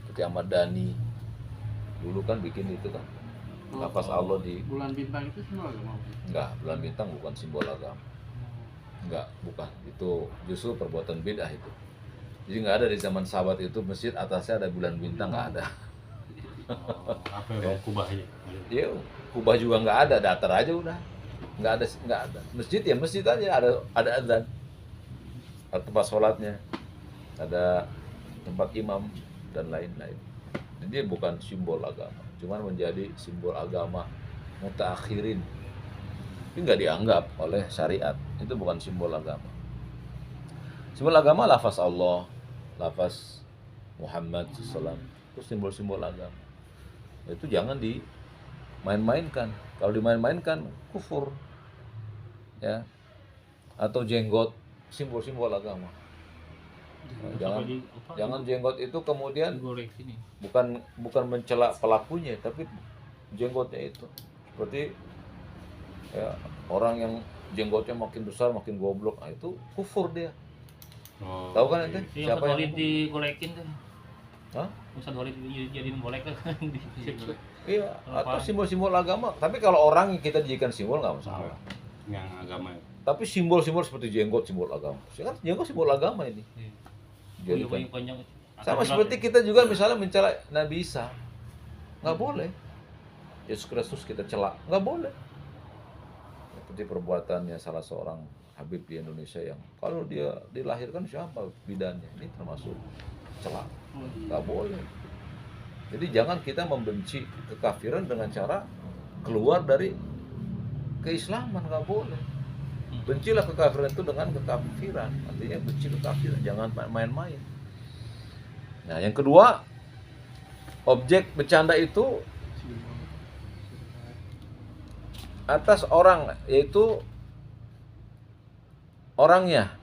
Seperti Ahmad Dhani dulu kan bikin itu kan. Lafaz Allah di Bulan bintang itu semua agama. enggak, bulan bintang bukan simbol agama. Enggak, bukan. Itu justru perbuatan bid'ah itu. Jadi enggak ada di zaman sahabat itu masjid atasnya ada bulan bintang, enggak ada. Apa ya kubahnya? Ya, kubah juga enggak ada, datar aja udah. Enggak ada. Masjid ya masjid aja ada adzan. Ada tempat sholatnya. Ada tempat imam dan lain-lain. Jadi dia bukan simbol agama, cuman menjadi simbol agama mutaakhirin. Tapi nggak dianggap oleh syariat. Itu bukan simbol agama. Simbol agama lafaz Allah, lafaz Muhammad SAW. Itu simbol-simbol agama. Itu jangan dimain-mainkan. Kalau dimain-mainkan kufur. Ya. Atau jenggot, simbol-simbol agama. Nah, jangan jenggot itu kemudian Goreng sini. bukan mencela pelakunya, tapi jenggotnya itu seperti ya, orang yang jenggotnya makin besar makin goblok, nah, itu kufur dia. Oh. Tahu kan ente? Itu yang Siapa Ustadz Walid yang digolekin tuh. Hah? Ustadz Walid jadiin golek tuh. Iya, atau simbol-simbol agama. Tapi kalau orang yang kita dijadikan simbol nggak masalah. Yang agama itu. Tapi simbol-simbol seperti jenggot simbol agama. Kan jenggot simbol agama ini. Jadi kan, Buyuk panjang. sama seperti kita juga misalnya mencela Nabi Isa, nggak boleh. Yesus Kristus kita celak, nggak boleh. Seperti perbuatannya salah seorang Habib di Indonesia yang kalau dia dilahirkan siapa bidannya, ini termasuk celak, nggak boleh. Jadi jangan kita membenci kekafiran dengan cara keluar dari keislaman, nggak boleh. Bencilah kekafiran itu dengan kekafiran, artinya benci kekafiran, jangan main-main. Nah, yang kedua, objek bercanda itu atas orang, yaitu orangnya.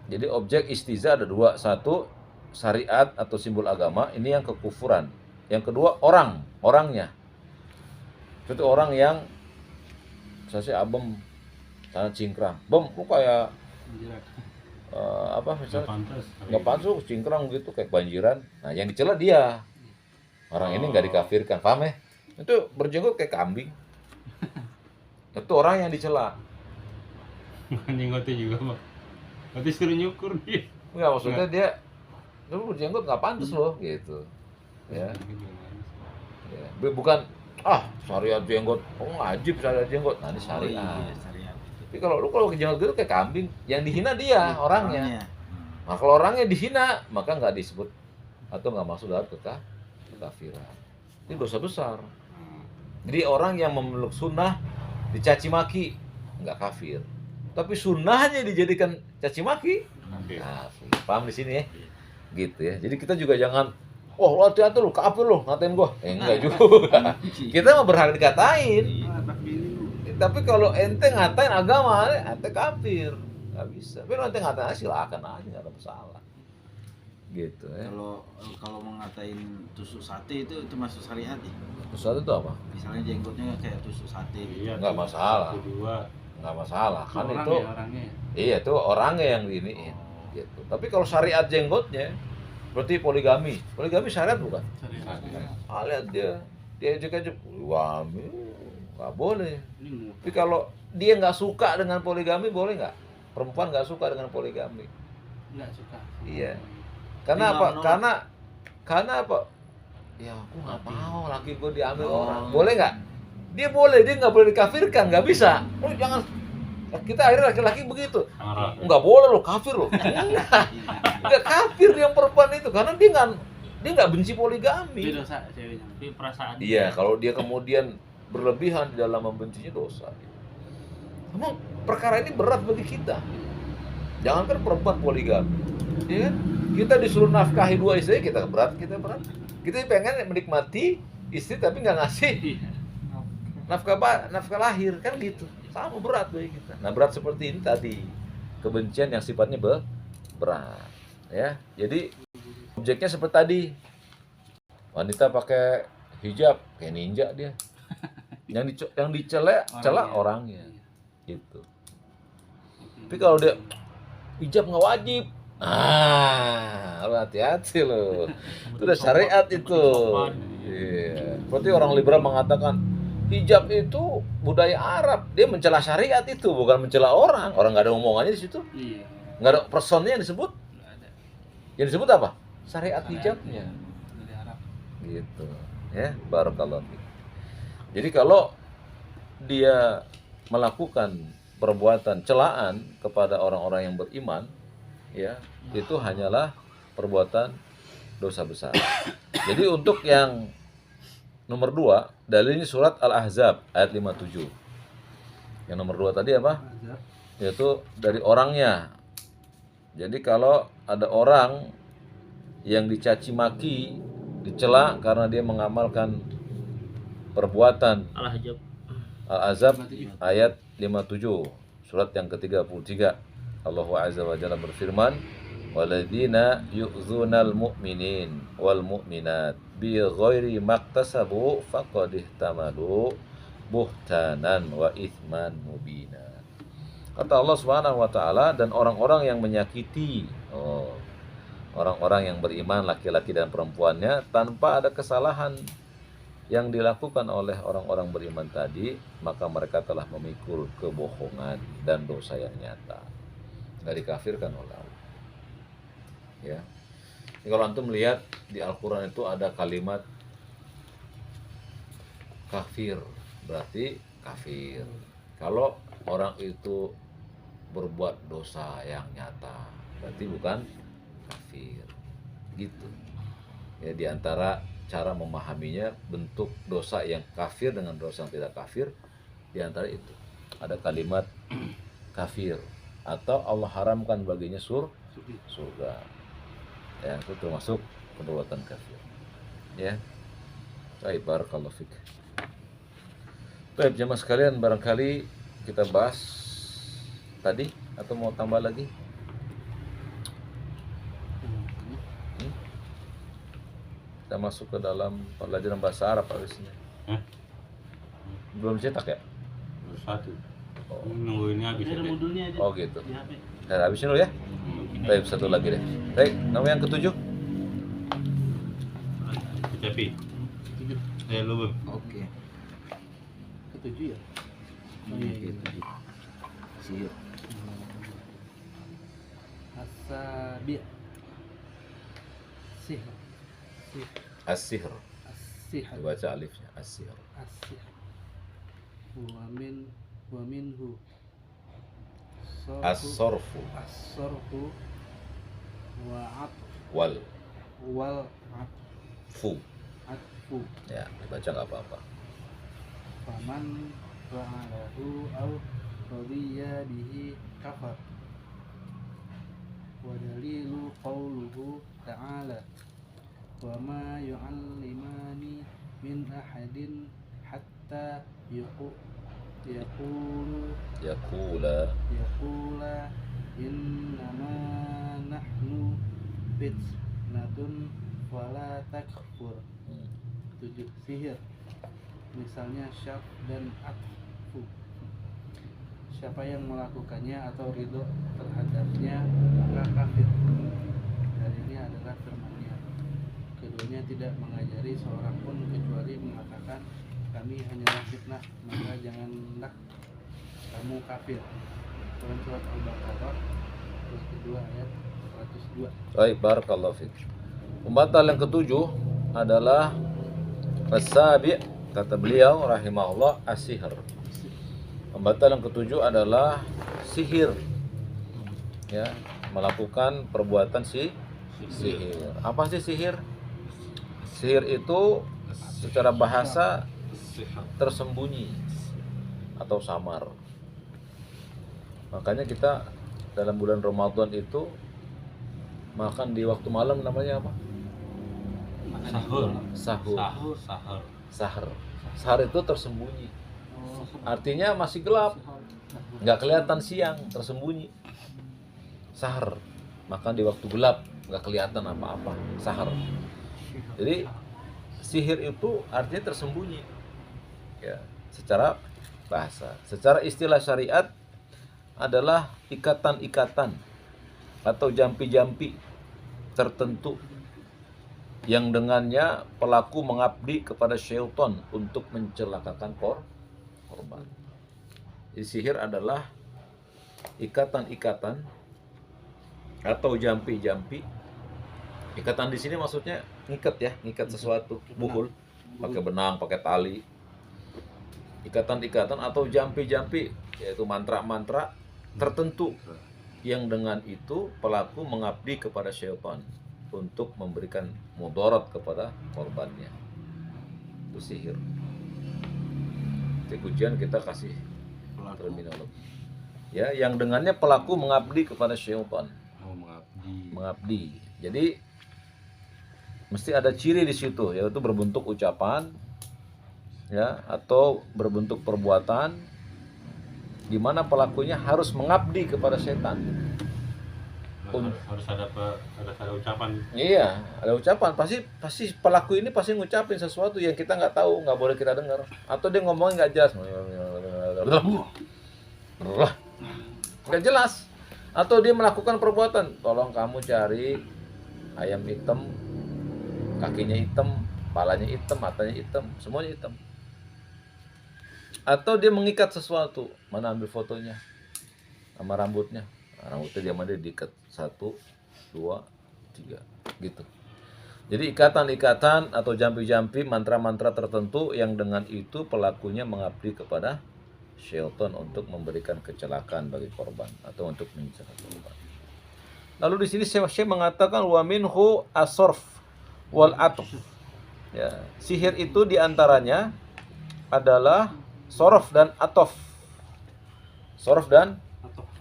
Jadi objek istiza ada dua, satu syariat atau simbol agama, ini yang kekufuran. Yang kedua orangnya. Itu orang yang misalnya abem, sana cingkrang, bem, lu kayak apa misalnya nggak pantas cingkrang gitu kayak banjiran. Nah yang dicela dia, orang ini nggak dikafirkan, paham ya? Itu berjenggot kayak kambing, itu orang yang dicela. Jenggotnya juga Pak. Berarti suruh nyukur dia. Nggak, maksudnya dia lu berjenggot nggak pantas loh gitu ya. Bukan syariat jenggot, wajib syariat jenggot, nah ini syariat. Syariat. Tapi kalau jenggot gitu kayak kambing, yang dihina dia orangnya. Nah kalau orangnya dihina, maka nggak disebut atau nggak masuk dalam kekafiran. Ini dosa besar. Jadi orang yang memeluk sunnah dicaci maki nggak kafir, tapi sunnahnya dijadikan caci maki kafir. Paham di sini ya? Gitu ya. Jadi kita juga jangan, lo hati-hati lu kafir lu ngatain gua. Enggak juga. Kita mah berhak dikatain. Tapi kalau ente ngatain agama, ente kafir. Nggak bisa. Tapi kalau ente ngatain silakan aja, nggak ada masalah. Gitu ya. Kalau mengatain tusuk sate itu masuk syariat ya? Tusuk sate itu apa? Misalnya jenggotnya kayak tusuk sate gitu. Iya, Nggak masalah. Kedua. Nggak masalah. Kan Orangnya, itu orangnya. iya itu orangnya yang diiniin. Gitu. Tapi kalau syariat jenggotnya seperti poligami. Poligami syariat bukan? Lihat dia aja poligami nggak boleh. Tapi kalau dia nggak suka dengan poligami boleh nggak? Perempuan nggak suka dengan poligami. Nggak suka. Iya. Karena apa? Karena apa? Ya aku nggak mau laki gue diambil orang. Boleh nggak? Dia boleh, dia nggak boleh dikafirkan, nggak bisa. Oh jangan. Kita akhirnya laki-laki begitu. Nggak boleh lo, kafir lo. Nggak kafir yang perempuan itu karena dia nggak benci poligami. Itu dosa ceweknya. Tapi perasaan. Iya, kalau dia kemudian berlebihan di dalam membencinya dosa. Emang perkara ini berat bagi kita. Jangankan perempuan poligami, ya kan? Kita disuruh nafkahi 2 istri, kita berat. Kita pengen menikmati istri tapi nggak ngasih nafkah lahir, kan gitu. Sama berat bagi kita. Nah berat seperti ini tadi, kebencian yang sifatnya berat, ya. Jadi objeknya seperti tadi, wanita pakai hijab kayak ninja dia. Yang dicela orangnya, gitu. Tapi kalau dia hijab nggak wajib, lo hati-hati lo. Itu udah syariat itu. Iya. Seperti orang liberal mengatakan hijab itu budaya Arab, dia mencela syariat itu, bukan mencela orang. Orang nggak ada omongannya di situ, Iya. nggak ada personnya yang disebut. Yang disebut apa? Syariat hijabnya. Dari Arab. Gitu, ya. Barakallahu fiik. Jadi kalau dia melakukan perbuatan celaan kepada orang-orang yang beriman, ya, itu hanyalah perbuatan dosa besar. Jadi untuk yang nomor 2, dalilnya surat Al-Ahzab ayat 57. Yang nomor 2 tadi apa? Yaitu dari orangnya. Jadi kalau ada orang yang dicaci maki, dicela karena dia mengamalkan perbuatan Al-Ahzab. Al-Ahzab ayat 57, surat yang ke-33. Allah Azza wa Jalla berfirman, "Walladzina yu'dzunal mu'minin wal mu'minat bi ghairi maktasabu faqad ihtamalu buhtanan wa itsman mubina." Kata Allah Subhanahu wa taala, dan orang-orang yang menyakiti orang-orang yang beriman laki-laki dan perempuannya tanpa ada kesalahan yang dilakukan oleh orang-orang beriman tadi, maka mereka telah memikul kebohongan dan dosa yang nyata. Nggak dikafirkan oleh Allah. Ya. Jadi kalau antum melihat di Al-Quran itu ada kalimat kafir, berarti kafir. Kalau orang itu berbuat dosa yang nyata, berarti bukan kafir. Gitu. Ya, di antara cara memahaminya bentuk dosa yang kafir dengan dosa yang tidak kafir, di antara itu ada kalimat kafir atau Allah haramkan baginya surga. Ya, itu termasuk perbuatan kafir. Ya. Baik, barakallahu fik. Baik, jemaah sekalian, barangkali kita bahas tadi atau mau tambah lagi? Kita masuk ke dalam pelajaran bahasa Arab habisnya. Belum cetak ya? Satu. Oh, Nunggu ini habis. Ada modulnya aja. oh gitu. Di HP. Nah, habisin dulu ya. Baik, satu lagi deh. Baik, nama yang ketujuh. Tapi lu Oke. Ketujuh ya. Gitu. Sihir. Asabi. Sih. As-sihr. As-sihr. Dibaca alifnya, as-sihr. As-sihr. Wa minhu. As-sarfu As-sarfu wal wal atfu. ya, dibaca nggak apa-apa. Faman fa'alahu aw radiya bihi kafar. Wa dalilu qawluhu ta'ala wa ma yu'allimani min ahadin hatta yaqula innama nahnu fitnatun wala takfur. 7. Sihir, misalnya syaf dan atfu. Siapa yang melakukannya atau ridho terhadapnya maka kafir. Dan ini adalah firman-Nya. Keduanya tidak mengajari seorang pun kecuali mengatakan kami hanyalah fitnah, maka janganlah kamu kafir. Dalam surat Al-Baqarah ayat kedua ayat 102. Baik, barakallahu fik. Pembatal yang ketujuh adalah as-sabi', kata beliau rahimahullah, as-sihr. Pembatal yang ketujuh adalah sihir. Ya, melakukan perbuatan sihir. Apa sih sihir? Sihir itu secara bahasa tersembunyi atau samar. Makanya kita dalam bulan Ramadan itu makan di waktu malam namanya apa? Sahur. Sahur itu tersembunyi. Artinya masih gelap, nggak kelihatan siang, tersembunyi. Sahur, makan di waktu gelap, nggak kelihatan apa-apa. Sahur. Jadi sihir itu artinya tersembunyi. Ya, secara bahasa. Secara istilah syariat adalah ikatan-ikatan atau jampi-jampi tertentu yang dengannya pelaku mengabdi kepada syaitan untuk mencelakakan korban. Jadi sihir adalah ikatan-ikatan atau jampi-jampi. Ikatan di sini maksudnya ngikat ya, ngikat sesuatu, pukul pakai benang, pakai tali. Ikatan-ikatan atau jampi-jampi, yaitu mantra-mantra tertentu yang dengan itu pelaku mengabdi kepada syaitan untuk memberikan mudarat kepada korbannya. Itu sihir. Di ujian kita kasih terminologi. Ya, yang dengannya pelaku mengabdi kepada syaitan. Mengabdi. Jadi mesti ada ciri di situ, yaitu berbentuk ucapan, ya, atau berbentuk perbuatan, di mana pelakunya harus mengabdi kepada setan. Harus ada ucapan. Iya, ada ucapan. Pasti pelaku ini pasti ngucapin sesuatu yang kita nggak tahu, nggak boleh kita dengar. Atau dia ngomongin nggak jelas. Nggak jelas. Atau dia melakukan perbuatan, tolong kamu cari ayam hitam, kakinya hitam, kepalanya hitam, matanya hitam, semuanya hitam. Atau dia mengikat sesuatu, mana ambil fotonya sama rambutnya. Rambutnya dia diikat 1, 2, 3 gitu. Jadi ikatan-ikatan atau jampi-jampi mantra-mantra tertentu yang dengan itu pelakunya mengabdi kepada syaitan untuk memberikan kecelakaan bagi korban atau untuk mencelak korban. Lalu di sini Syekh mengatakan wa minhu as-sarf wal atf. Ya, sihir itu diantaranya adalah sorof dan atof. Sorof dan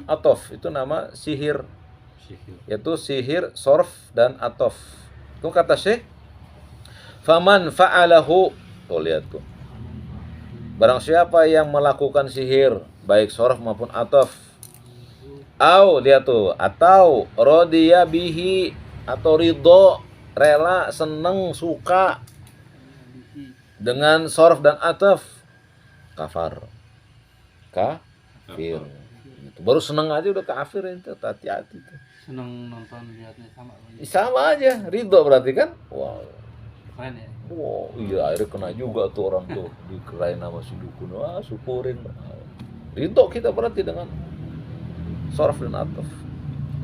atof itu nama sihir, yaitu sihir sorof dan atof. Itu kata Syekh, faman fa'alahu, tuh lihat tuh, barang siapa yang melakukan sihir baik sorof maupun atof, lihat tuh, atau rodiya bihi, atau ridho, rela, seneng, suka dengan sorof dan atof, kafir. Gitu. Baru seneng aja udah kafir itu, hati-hati tuh. Seneng nonton lihatnya sama. Sama aja, ridho berarti kan? Wow. Keren ya. Wow, iya akhirnya kena juga tuh orang tuh dikirain sama si dukun. Wah, syukurin. Ridho kita berarti dengan sorof dan atof.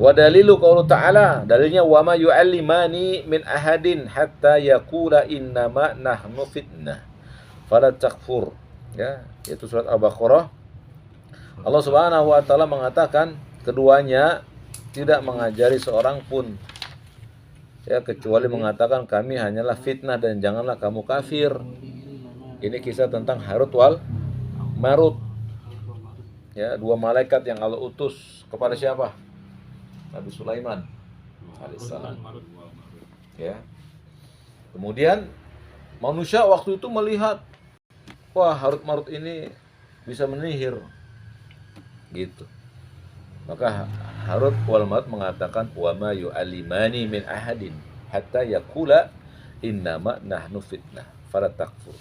Wa dalilu qaulu ta'ala, dalilnya wa ma yu'allimani min ahadin hatta yaqula innama nahnu fitnah fala takfur. Ya, itu surat Al-Baqarah. Allah Subhanahu wa taala mengatakan keduanya tidak mengajari seorang pun, ya, kecuali mengatakan kami hanyalah fitnah dan janganlah kamu kafir. Ini kisah tentang Harut wal Marut, ya, 2 malaikat yang Allah utus kepada siapa? Nabi Sulaiman alaihissalam. Ya. Kemudian manusia waktu itu melihat, wah, Harut Marut ini bisa menihir gitu. Maka Harut wal Marut mengatakan wa ma yu'allimani min ahadin hatta yaqula innama nahnu fitnah fala takfur.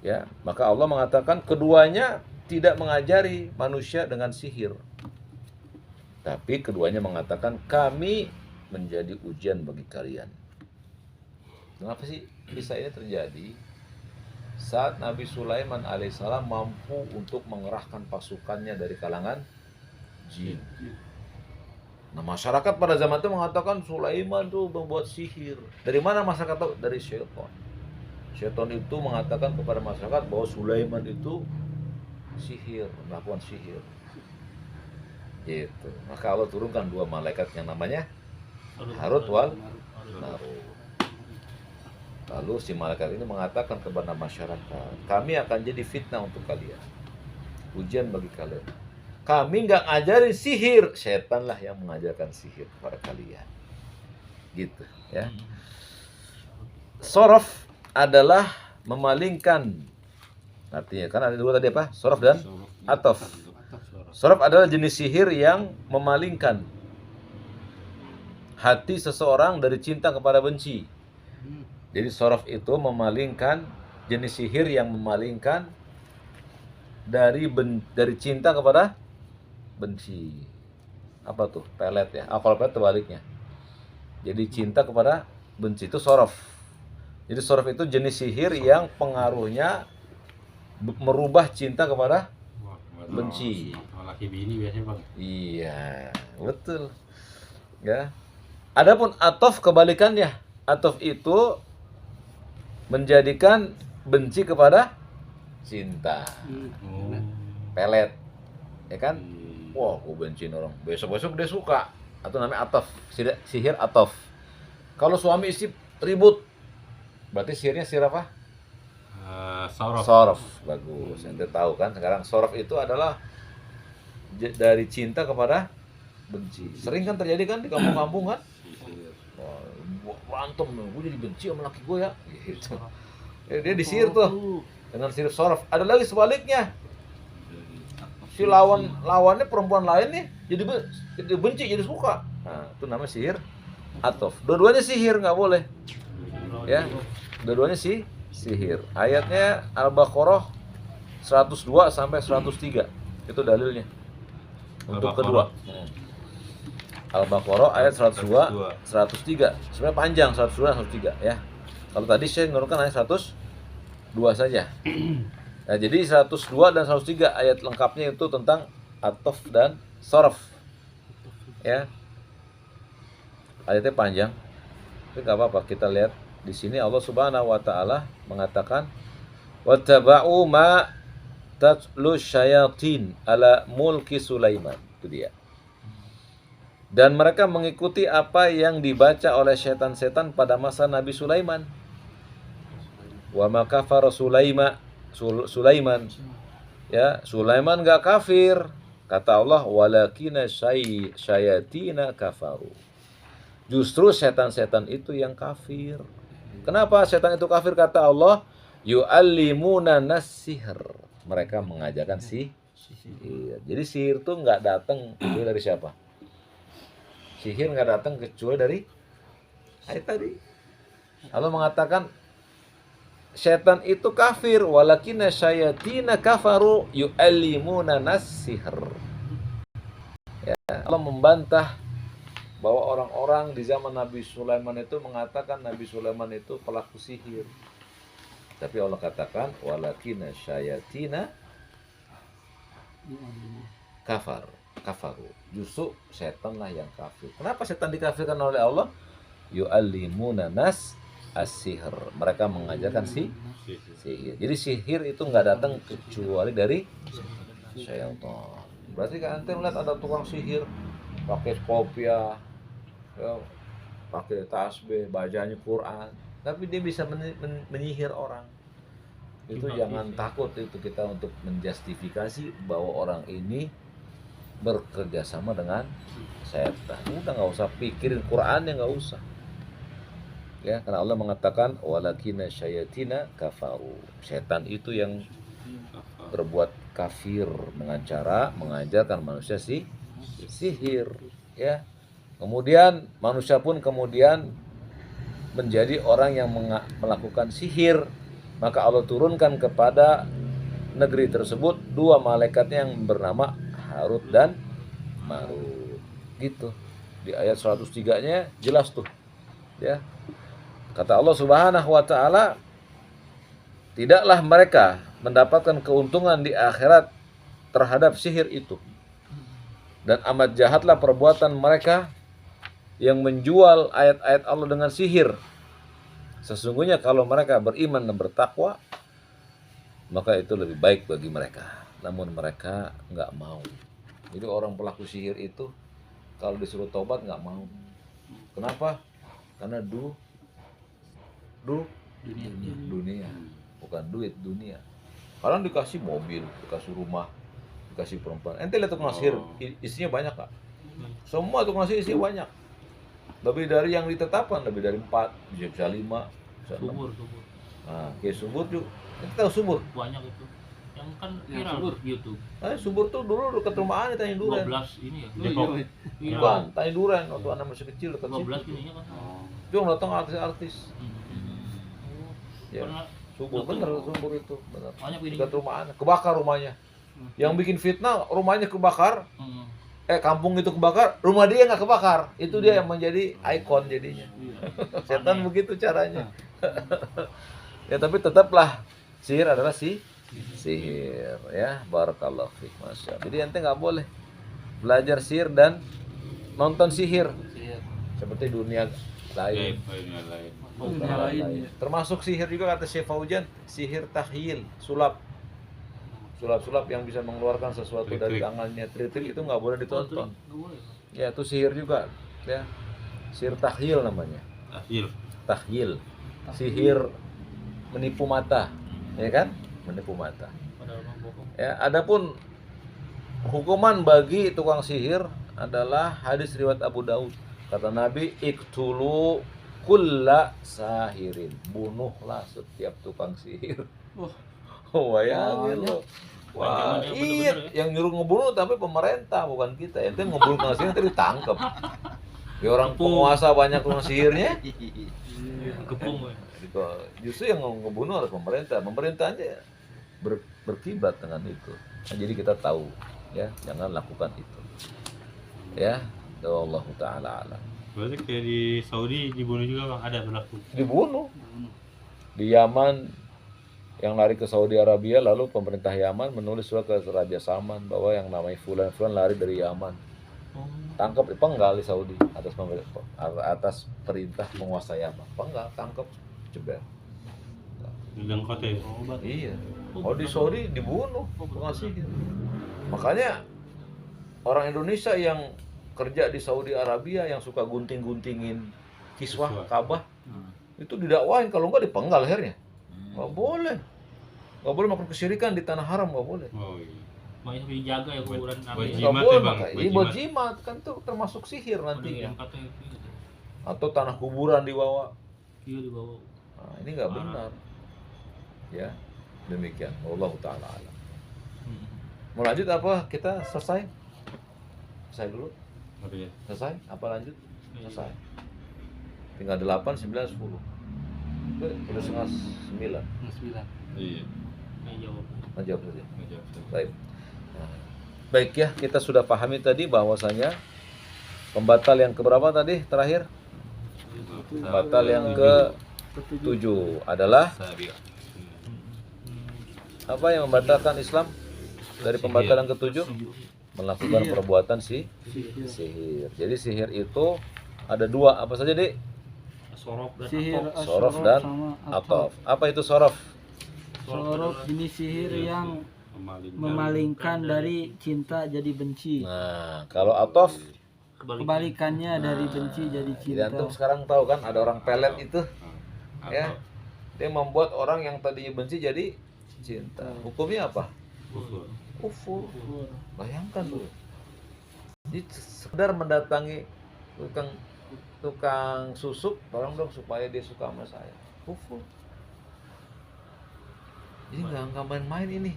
Ya, maka Allah mengatakan keduanya tidak mengajari manusia dengan sihir. Tapi keduanya mengatakan kami menjadi ujian bagi kalian. Kenapa sih kisah ini terjadi? Saat Nabi Sulaiman alaihissalam mampu untuk mengerahkan pasukannya dari kalangan jin. Nah, masyarakat pada zaman itu mengatakan Sulaiman tuh membuat sihir. Dari mana masyarakat tahu? Dari syaitan. Syaitan itu mengatakan kepada masyarakat bahwa Sulaiman itu sihir, melakukan sihir. Gitu. Maka Allah turunkan 2 malaikat yang namanya Harut wal Marut. Lalu si malaikat ini mengatakan kepada masyarakat, kami akan jadi fitnah untuk kalian, ujian bagi kalian. Kami nggak ngajarin sihir, setanlah yang mengajarkan sihir kepada kalian. Gitu, ya. Sorof adalah memalingkan. Artinya kan ada 2 tadi apa? Sorof dan atof. Sorof adalah jenis sihir yang memalingkan hati seseorang dari cinta kepada benci. Jadi sorof itu memalingkan, jenis sihir yang memalingkan dari cinta kepada benci. Apa tuh? Pelet ya. Kalau pelet terbalik,nya. Jadi cinta kepada benci itu sorof. Jadi sorof itu jenis sihir yang pengaruhnya merubah cinta kepada benci. Laki bini biasanya, Bang. Iya, betul. Ya. Adapun atof kebalikannya. Atof itu menjadikan benci kepada cinta. Pelet. Ya kan? Wah, aku benciin orang. Besok-besok dia suka. Atau namanya atof, sihir atof. Kalau suami istri ribut, berarti sihirnya sihir apa? Sorof. Sorof. Bagus. Ente tahu kan? Sekarang sorof itu adalah dari cinta kepada benci. Sering kan terjadi kan di kampung-kampung kan? Berantem, gue jadi benci sama laki gue ya. Gitu. Dia disihir tuh dengan sihir sorof. Ada lagi sebaliknya. Si lawannya perempuan lain nih jadi benci, jadi suka. Nah, itu namanya sihir atof. Dua-duanya sihir, nggak boleh. Ya, dua-duanya sihir. Ayatnya Al-Baqarah 102 sampai 103. Itu dalilnya. untuk Al-Baqarah. kedua. Al-Baqarah ayat 102, 103. Sebenarnya panjang 102 103 ya. Kalau tadi saya menurunkan ayat 102 saja. Nah, jadi 102 dan 103 ayat lengkapnya itu tentang atof dan sorof. Ya. Ayatnya panjang. Tapi enggak apa-apa, kita lihat di sini Allah Subhanahu wa taala mengatakan wattaba'u ma tatlu syayatin ala mulki Sulaiman. Itu dia. Dan mereka mengikuti apa yang dibaca oleh setan-setan pada masa Nabi Sulaiman. Wa ma kafara Sulaiman. Ya, Sulaiman enggak kafir. Kata Allah, walakina syayatina kafaru. Justru setan-setan itu yang kafir. Kenapa setan itu kafir? Kata Allah, yu'allimuna nas-sihr. Mereka mengajarkan sihir. Jadi sihir itu enggak datang dari siapa? Sihir nggak datang kecuali dari ayat tadi. Allah mengatakan setan itu kafir, walakinna syayatina kafaru yu'allimuna nas-sihr. Ya, Allah membantah bahwa orang-orang di zaman Nabi Sulaiman itu mengatakan Nabi Sulaiman itu pelaku sihir. Tapi Allah katakan walakinna syayatina kafaru. Justru setanlah yang kafir. Kenapa setan dikafirkan oleh Allah? Yu'allimuna nas as-sihr. Mereka mengajarkan sihir. Jadi sihir itu nggak datang kecuali dari syaitan. Berarti kan ente melihat ada tukang sihir pakai kopiah, ya, pakai tasbih, bacanya Quran, tapi dia bisa menyihir orang. Itu jangan takut itu kita untuk menjustifikasi bahwa orang ini bekerja sama dengan setan. Udah nggak usah pikirin Quran, ya nggak usah. Ya, karena Allah mengatakan walakina syayatina kafaru. Setan itu yang berbuat kafir dengan cara mengajarkan manusia sihir. Ya. Kemudian manusia pun kemudian menjadi orang yang melakukan sihir. Maka Allah turunkan kepada negeri tersebut dua malaikatnya yang bernama Harut dan Marut. Gitu. Di ayat 103-nya jelas tuh. Ya. Kata Allah Subhanahu wa taala, tidaklah mereka mendapatkan keuntungan di akhirat terhadap sihir itu. Dan amat jahatlah perbuatan mereka yang menjual ayat-ayat Allah dengan sihir. Sesungguhnya kalau mereka beriman dan bertakwa, maka itu lebih baik bagi mereka. Namun mereka nggak mau. Jadi orang pelaku sihir itu kalau disuruh tobat nggak mau. Kenapa? Karena dunia, bukan duit, dunia. Orang dikasih mobil, dikasih rumah, dikasih perempuan. Ente lihat tukang sihir, isinya banyak kak. Semua tukang sihir isinya banyak. Lebih dari yang ditetapkan, lebih dari 4, bisa 5, bisa 6. Subur. Nah, kayak subur juga. Ente tahu subur? Banyak itu. Yang kan Yang viral subur. di YouTube. Subur tuh dulu dekat rumah Ani, Tanjung Duren. 12 ini ya. Oh, Depok. iya. Iya. Bukan, Tanjung Duren waktu anak masih kecil dekat 12 situ. ininya kan. Itu yang datang artis-artis. Ya. Pernah Subur bener, subur itu bener. banyak ini. Dekat rumah Ani, kebakar rumahnya. Yang bikin fitnah rumahnya kebakar. Kampung itu kebakar, rumah dia nggak kebakar. Itu dia yang menjadi ikon jadinya. Setan begitu caranya. Ya tapi tetaplah sihir adalah sihir ya. Barakallahu fiik, masya Allah. Jadi ente nggak boleh belajar sihir dan nonton sihir seperti dunia lain. Dunia lain, ya. Termasuk sihir juga kata Syekh Fauzan, sihir tahyil, sulap yang bisa mengeluarkan sesuatu dari tangannya, trik-trik itu nggak boleh ditonton. Ya itu sihir juga, ya sihir tahyil namanya. Tahyil, sihir menipu mata, ya kan? Menipu mata. Ya, adapun hukuman bagi tukang sihir adalah hadis riwayat Abu Daud. Kata Nabi, iktulu kulla sahirin, bunuhlah setiap tukang sihir. Bayangin lo. Wah, iya, yang nyuruh ngebunuh tapi pemerintah bukan kita. Ente ngebunuh tukang sihir nanti ditangkap. Ya orang penguasa banyak tukang sihirnya. Kepung. Justru yang ngebunuh harus pemerintah. Pemerintahnya berkiblat dengan itu. Nah, jadi kita tahu Ya, jangan lakukan itu. Ya, Allah taala alam. Berarti kayak di Saudi dibunuh juga bang, ada berlaku. Dibunuh di Yaman, yang lari ke Saudi Arabia, lalu pemerintah Yaman menulis surat ke Raja Salman bahwa yang namanya fulan lari dari Yaman, tangkap, dipenggal di Saudi atas perintah penguasa Yaman, penggal, tangkap, jebel. Dalam kota itu. Iya. Oh, di Saudi dibunuh pengasih. Makanya orang Indonesia yang kerja di Saudi Arabia yang suka gunting-guntingin kiswah Ka'bah itu didakwain, kalau enggak dipenggal lehernya. Nggak boleh. Nggak boleh melakukan kesyirikan di tanah haram, nggak boleh. Oh iya. Makanya dijaga ya kuburan Nabi. buat Ya. Nggak jimat boleh, ya, Bang? makanya. Buat Iya, buat jimat. jimat kan tuh termasuk sihir Ada nantinya. yang katanya itu. Atau tanah kuburan dibawa. Iya dibawa. Nah, ini nggak benar. Ya, demikian. Wallahu taala alam. Mau lanjut apa? Kita selesai? Selesai dulu. Apa ya? Selesai? Apa lanjut? Selesai. Tinggal 8, 9, 10. Udah setengah 9. 9. Iya. Yang jawab. Nah, jawab saja. Ngejawab saya. Baik. Nah, baik ya, kita sudah pahami tadi bahwasanya pembatal yang keberapa tadi terakhir? Pembatal yang ke-7 adalah apa yang membatalkan Islam dari pembatalan ke-7? Melakukan perbuatan sihir. Jadi sihir itu ada dua, apa saja, Dik? Sorof dan Sihir Atof. Sorof dan sama Atof. Apa itu sorof? Sorof jenis sihir yang Memalingkan. memalingkan dari cinta jadi benci. Nah, kalau Atof, Kebalikannya dari benci jadi jadi cinta. antum sekarang tahu kan ada orang pelet itu, Atau ya, dia membuat orang yang tadinya benci jadi cinta. Hukumnya apa? kufur. Kufur. Bayangkan dulu. Jadi sekedar mendatangi tukang susuk, tolong dong supaya dia suka sama saya. Kufur. Jadi nggak main-main ini.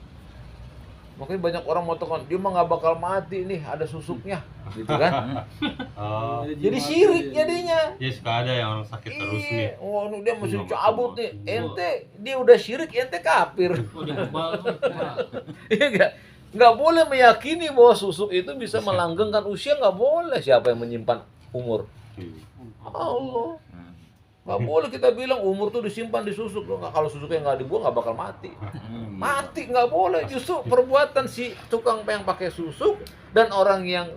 Makanya banyak orang motokan, dia mah nggak bakal mati nih, ada susuknya, gitu kan? Oh, Jadi syirik jadinya. ya suka ada yang orang sakit terus nih. Wah, ini dia mesti Nggak cabut mau nih. mati. Ente, dia udah syirik, ente kafir. Oh dia kebal. Iya nggak boleh meyakini bahwa susuk itu bisa melanggengkan usia, nggak boleh. Siapa yang menyimpan umur? Iya. Allah. Nggak boleh kita bilang umur tuh disimpan di susuk. Kalau susuknya nggak dibuang nggak bakal mati. Mati nggak boleh. Justru perbuatan si tukang yang pakai susuk dan orang yang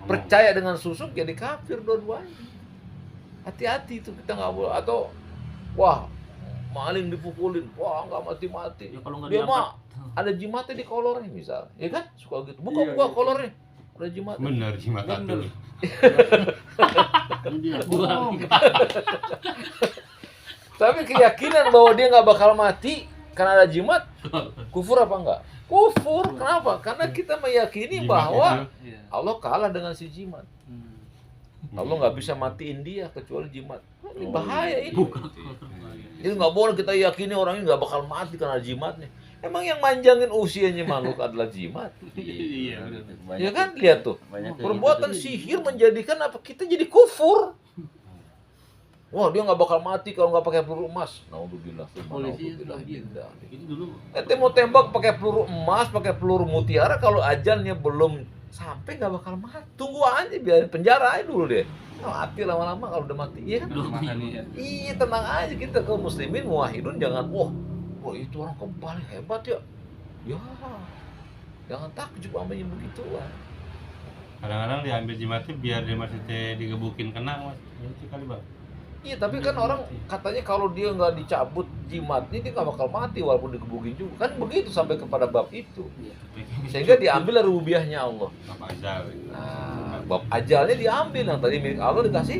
percaya dengan susuk jadi kafir dua-duanya. Hati-hati itu, kita nggak boleh. Atau wah, maling dipukulin, wah nggak mati-mati. Ya kalau nggak Dia diangkat. mah ada jimatnya di kolornya misal, ya kan? Suka gitu. Buka kolornya, ada jimat. Benar jimat Bener. atul. Ini dia. Dua. Tapi keyakinan bahwa dia nggak bakal mati karena ada jimat, kufur apa enggak? Kufur. Kenapa? Karena kita meyakini Jimat bahwa itu. Iya. Allah kalah dengan si jimat. Hmm. Allah nggak bisa matiin dia kecuali jimat. Ini bahaya ini. Bukan. Jadi nggak boleh kita yakini orang ini nggak bakal mati karena jimatnya. Emang yang manjangin usianya makhluk adalah jimat. Iya. Ya kan? Lihat tuh. Perbuatan sihir menjadikan apa? Kita jadi kufur. Wah, dia nggak bakal mati kalau nggak pakai peluru emas. Naudzubillah. Polisi Naudzubillah. itu Itu dulu. Ente mau tembak pakai peluru emas, pakai peluru mutiara, kalau ajalnya belum sampai nggak bakal mati. Tunggu aja, biar penjara aja dulu deh. Mati lama-lama kalau udah mati, iya kan? Iya, tenang aja kita kaum muslimin muwahhidun, jangan wah itu orang kebal hebat ya. Ya, jangan takjub sama yang begituan. Kadang-kadang diambil jimatnya biar dia masih digebukin kena mas. Itu kali bang. Iya, tapi kan orang katanya kalau dia nggak dicabut jimatnya dia nggak bakal mati walaupun digebukin juga. Kan begitu sampai kepada bab itu. Sehingga diambil dari rubiahnya Allah. Apa azal. Nah, bab ajalnya diambil, yang tadi milik Allah dikasih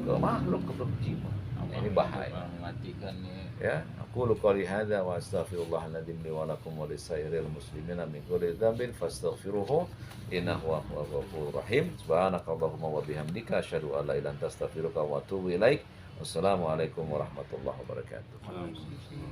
ke makhluk, ke jimat. Nah, ini bahaya. Mematikannya. Ya, aku qouli hadza wa astaghfirullahaladzim li wa lakum wa lisairil muslimina min kulli dzambin fastaghfiruhu innahu huwal ghafurur rahim. Subhanakallahumma wa bihamdika asyhadu an la ilaha illa anta astaghfiruka wa atubu ilaik. Wassalamualaikum warahmatullahi wabarakatuh.